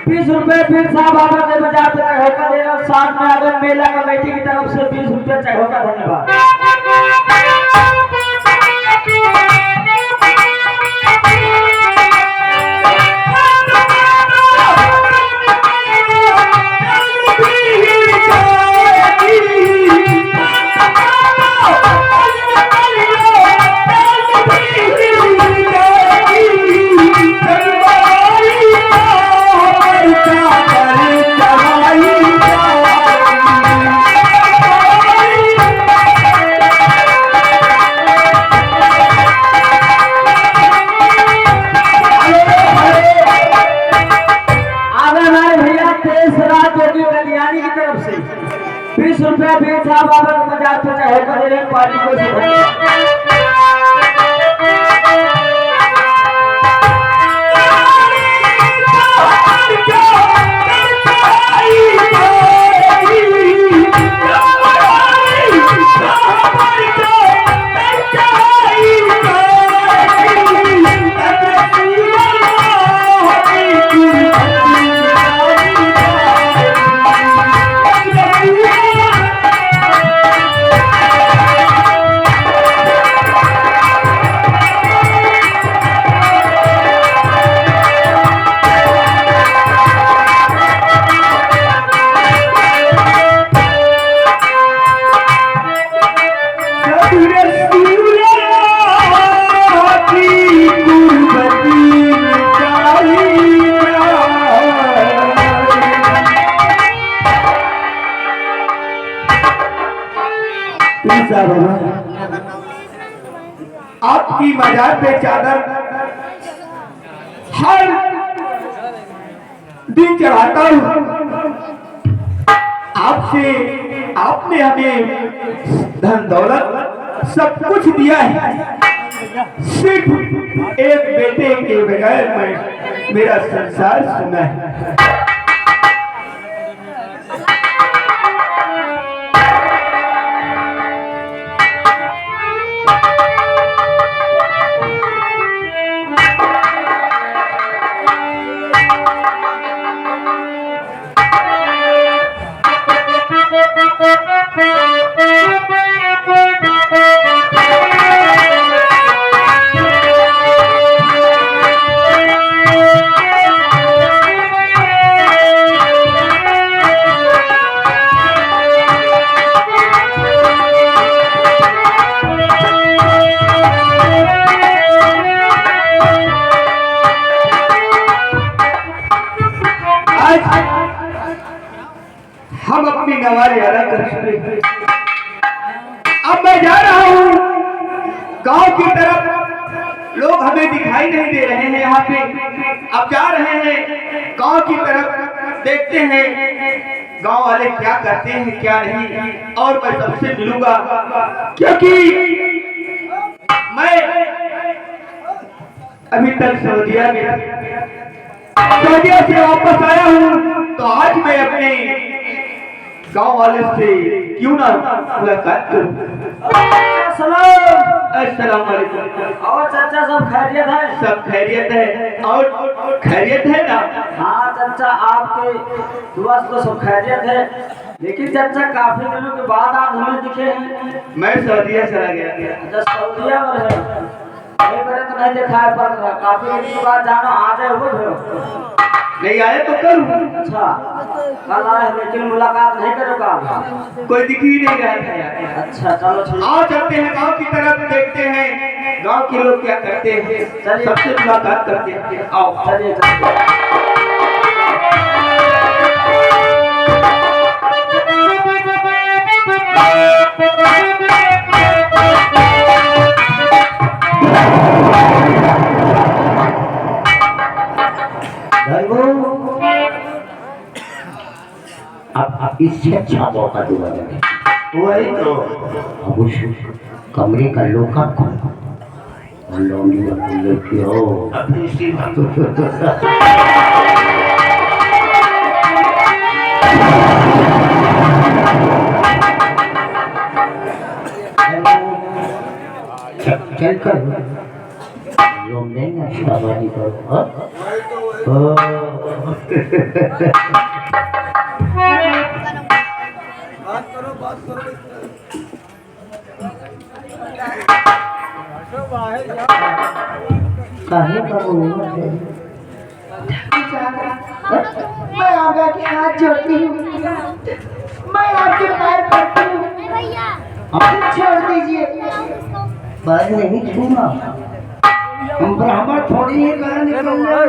20 रुपए फिर साहब बाबा के बाजार पे चढ़ो का देगा। साथ में अगर मेला कमेटी की तरफ से 20 रुपए चढ़ो का। धन्यवाद। की तरफ से 20 रुपया भी साहब बाबा के बाजार पे चढ़ो दे रहे पार्टी को। आपकी मजार पे चादर हर दिन चढ़ाता हूँ। आपसे आपने हमें धन दौलत सब कुछ दिया है, सिर्फ एक बेटे के बगैर मैं मेरा संसार सुना है। हम अपनी नवारी अदा कर चुके। अब मैं जा रहा हूँ गांव की तरफ। लोग हमें दिखाई नहीं दे रहे हैं यहाँ पे। अब जा रहे हैं गांव की तरफ, देखते हैं गांव वाले क्या करते हैं क्या नहीं, और मैं सबसे मिलूंगा। क्योंकि मैं अभी तक सऊदीया से वापस आया हूँ, तो आज मैं अपने गांव वाले से क्यों ना मुलाकात करूं। अस्सलाम वालेकुम। और चाचा सब खैरियत है? सब खैरियत है। और खैरियत है ना? हाँ चाचा, आपके दुआ से तो सब खैरियत है। लेकिन चाचा काफी दिनों के बाद आप हमें दिखे हैं। मैं सऊदीया चला गया। अच्छा, सऊदीया में है? मेरे तो नहीं देखा है, पर काफी दिन के बाद जाना आ जाए हो फिर। नहीं आए तो कल। अच्छा, कल आए लेकिन मुलाकात नहीं करोगा? कोई दिख ही नहीं रहा था यार। अच्छा चलो ठीक। आओ चलते हैं गांव की तरफ, देखते हैं गांव के लोग क्या करते हैं, सबसे मुलाकात करते हैं। आओ चलिए चलिए। अब इससे अच्छा मौका दूंगा मैं। वही तो। अब उस कमरे का लोका कौन और लौंडी लेके हो अपनी सी चल कर जो नहीं ना शाबाशी करो हाँ? काहे का बोलना है? मैं आपका के हाथ जोड़ती हूँ, मैं आपके पैर पड़ती हूँ, छोड़ दीजिए। बात नहीं छूना, हम ब्राह्मण थोड़ी ही कह निकल रहे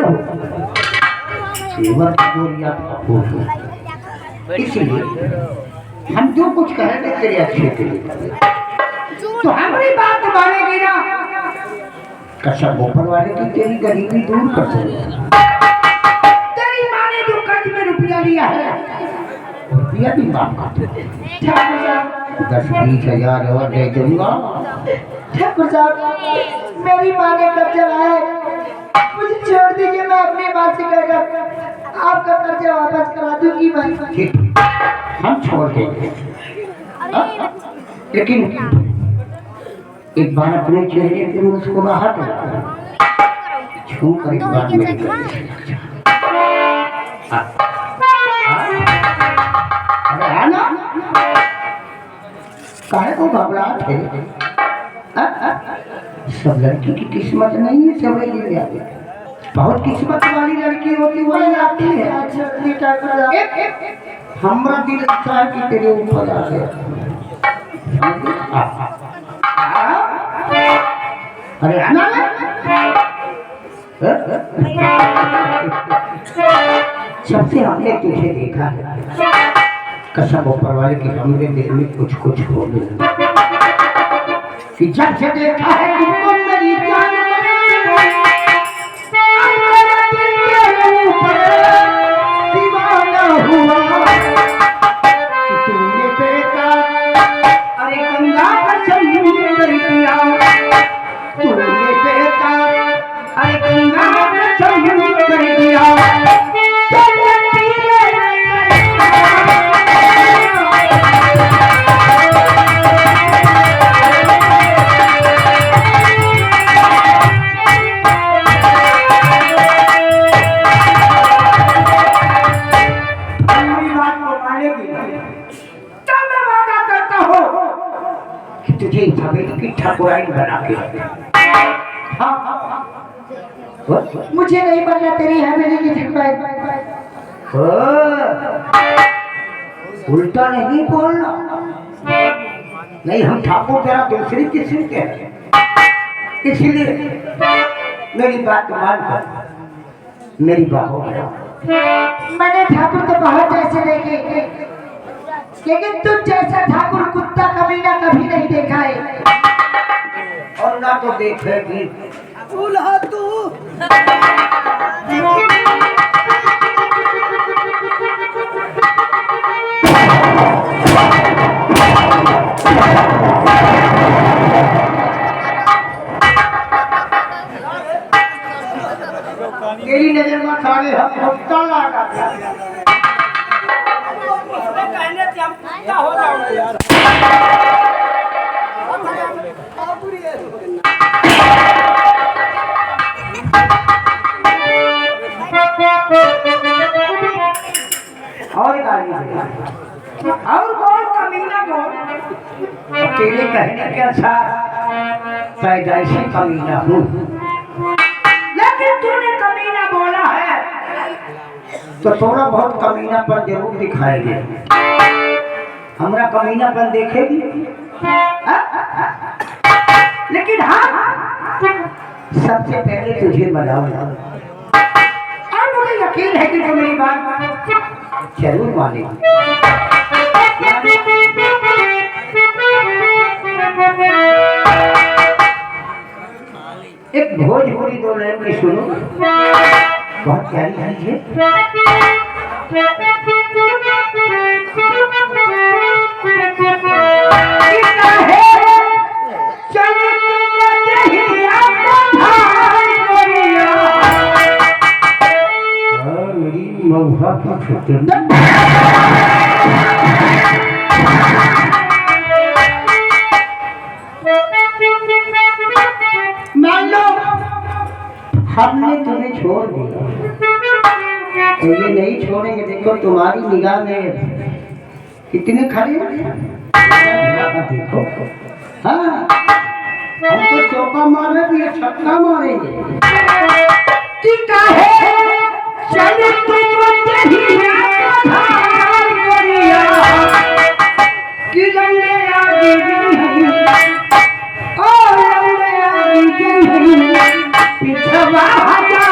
इसलिए हम जो कुछ कहेंगे तेरे अच्छे के लिए, तो हमारी बात मानेगी ना। कसम ऊपर वाले की तेरी गरीबी दूर कर देगा। तेरी माँ ने जो कर्ज में रुपया लिया है, रुपया भी माफ कर दे। ठाकुर साहब 10-20 हज़ार और दे दूंगा। ठाकुर साहब मेरी माँ ने कर्जा लाया है, मुझे छोड़ दीजिए, मैं अपनी माँ से कहकर आपका कर्जा वापस करा दूंगी। मैं ठीक, हम छोड़ देंगे, लेकिन एक बार अपने चेहरे पे मुस्कुराहट छू कर एक बार मेरे गले से लग जा। अरे आना, काहे को घबराहट है? सब लड़की की किस्मत नहीं है, सब ले बहुत किस्मत वाली लड़की होती वही आती है। हमारा दिल अच्छा है कि तेरे ऊपर आ गया। अरे आना सबसे हमने तुझे देखा है, कसम ऊपर वाले की हमने दिल में कुछ कुछ हो गया कि जब से देखा है तुमको मेरी जान दीवाना हुआ कि तुमने बेटा अरे गंगा का समुद्र किया, तुमने बेटा अरे गंगा का समुद्र किया। तुझे हवेली की ठाकुराइन बना के मुझे नहीं बनना तेरी हवेली की ठाकुराइन। उल्टा नहीं बोलना, नहीं हम ठाकुर तेरा दूसरी किस्म के हैं, इसलिए मेरी बात मान कर मेरी बाहों में। मैंने ठाकुर तो बहुत ऐसे देखे, लेकिन तुम जैसा ठाकुर कुत्ता कमीना कभी नहीं देखा है। और ना तो देखेगी दूल्हा तू। तेरी नजर में सारे हम कुत्ता लगा हो जाओगे यार। और गाली और कौन कमीना कौन? अकेले कहने के अच्छा पैदाइशी कमीना हूँ, लेकिन तूने कमीना बोला है तो थोड़ा बहुत कमीना पर जरूर दिखाएंगे। हमरा कमीना पर देखेगी, लेकिन हाँ सबसे पहले तुझे बनाऊंगा और मुझे यकीन है कि तू मेरी बात जरूर मानेगी। एक भोजपुरी दो लाइन की सुनो, बहुत प्यारी है। मान लो हमने तुम्हें छोड़ दिया, तो ये नहीं छोड़ेंगे। देखो तुम्हारी निगाह में कितने खड़े देखो। हाँ, हमको चौका मारे भी छक्का मारेंगे कि काहे चले कि लंगे आगे नहीं ओ लंगे आगे नहीं पिछवा हटा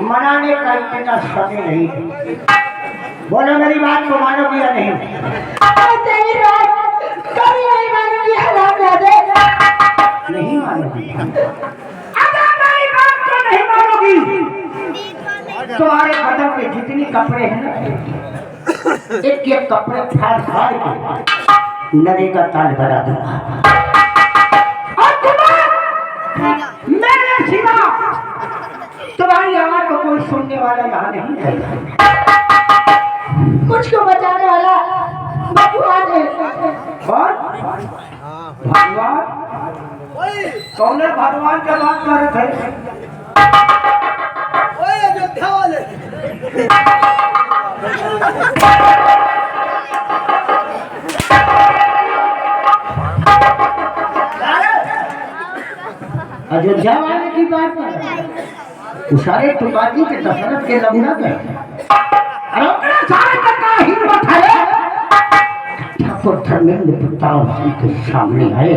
मनाने का इतना समय नहीं। बोलो मेरी बात को मानोगे या नहीं? तेरी बात कभी नहीं मानूंगी हरामजादे। नहीं मानोगी? अगर मेरी बात को नहीं मानोगी तुम्हारे बदन में जितनी कपड़े हैं ना, एक एक कपड़े फाड़ फाड़ के नदी का ताल बना दूंगा। और तुम्हें मेरे सिवा तुम्हारी आवाज को कोई सुनने वाला यहाँ नहीं है। मुझको बचाने वाला भगवान है। कौन? भगवान? कौन है भगवान की बात कर रहे थे? अयोध्या वाले सारे तुपाजी के दशरथ के लमुना गए अरे ओकरा सारे का हिम्मत है ठाकुर धर्मेंद्र प्रताप सिंह के सामने आए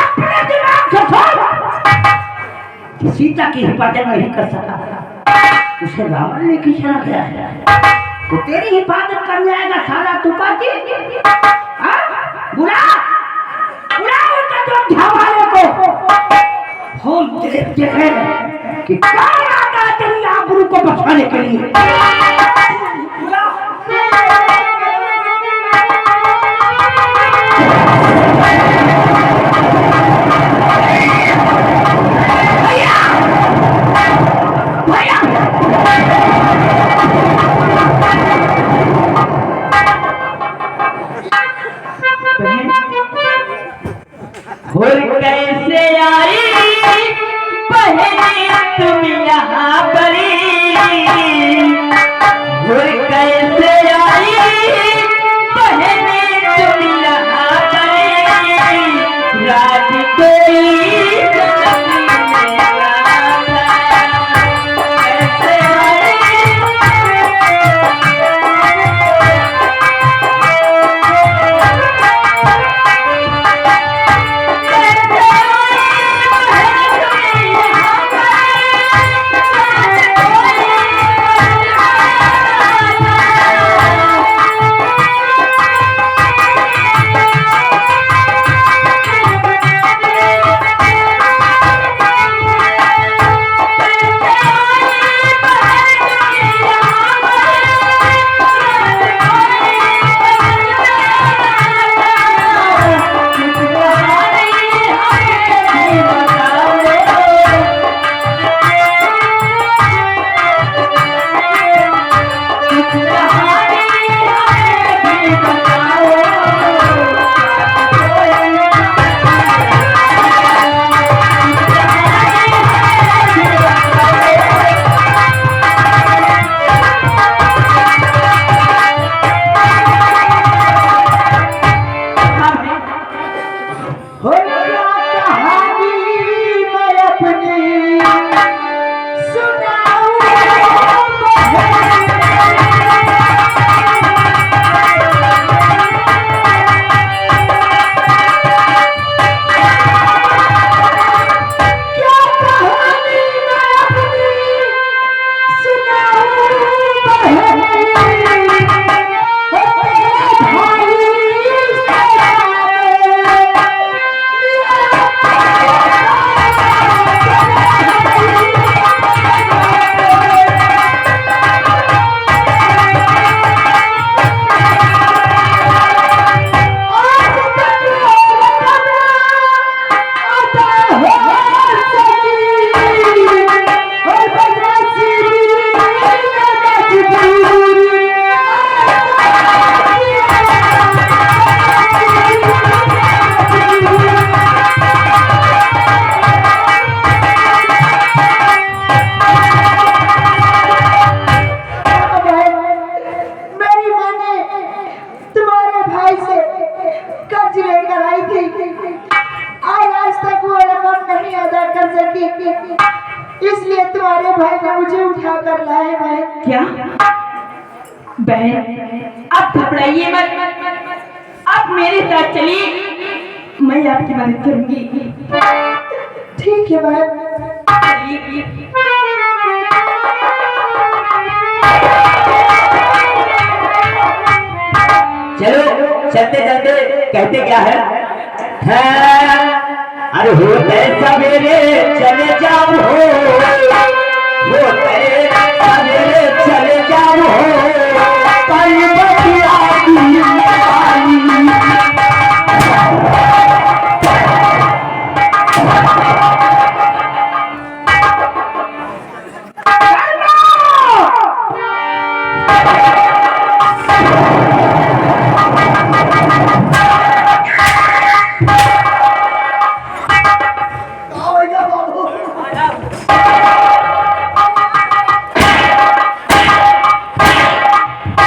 अपने दिमाग से सोच सीता की हिफाजत नहीं कर सका उसे रावण ने किस तरह किया है तो तेरी हिफाजत करने आएगा सारा तुपाजी बुला बुला उनका जो झवाले को हम देखते हैं कि कौन आता है तेरी आबरू को बचाने के लिए कैसे आई पहले तुम यहाँ बड़ी कैसे आई पहले तुम यहाँ बड़ी रात कोई इसलिए तुम्हारे भाई ने मुझे उठा कर लाए बहन। क्या बहन, अब घबराइए मत, अब मेरे साथ चलिए, मैं आपकी मदद करूंगी। ठीक है बहन, चलो चलते चलते कहते क्या है? अरे होते सवेरे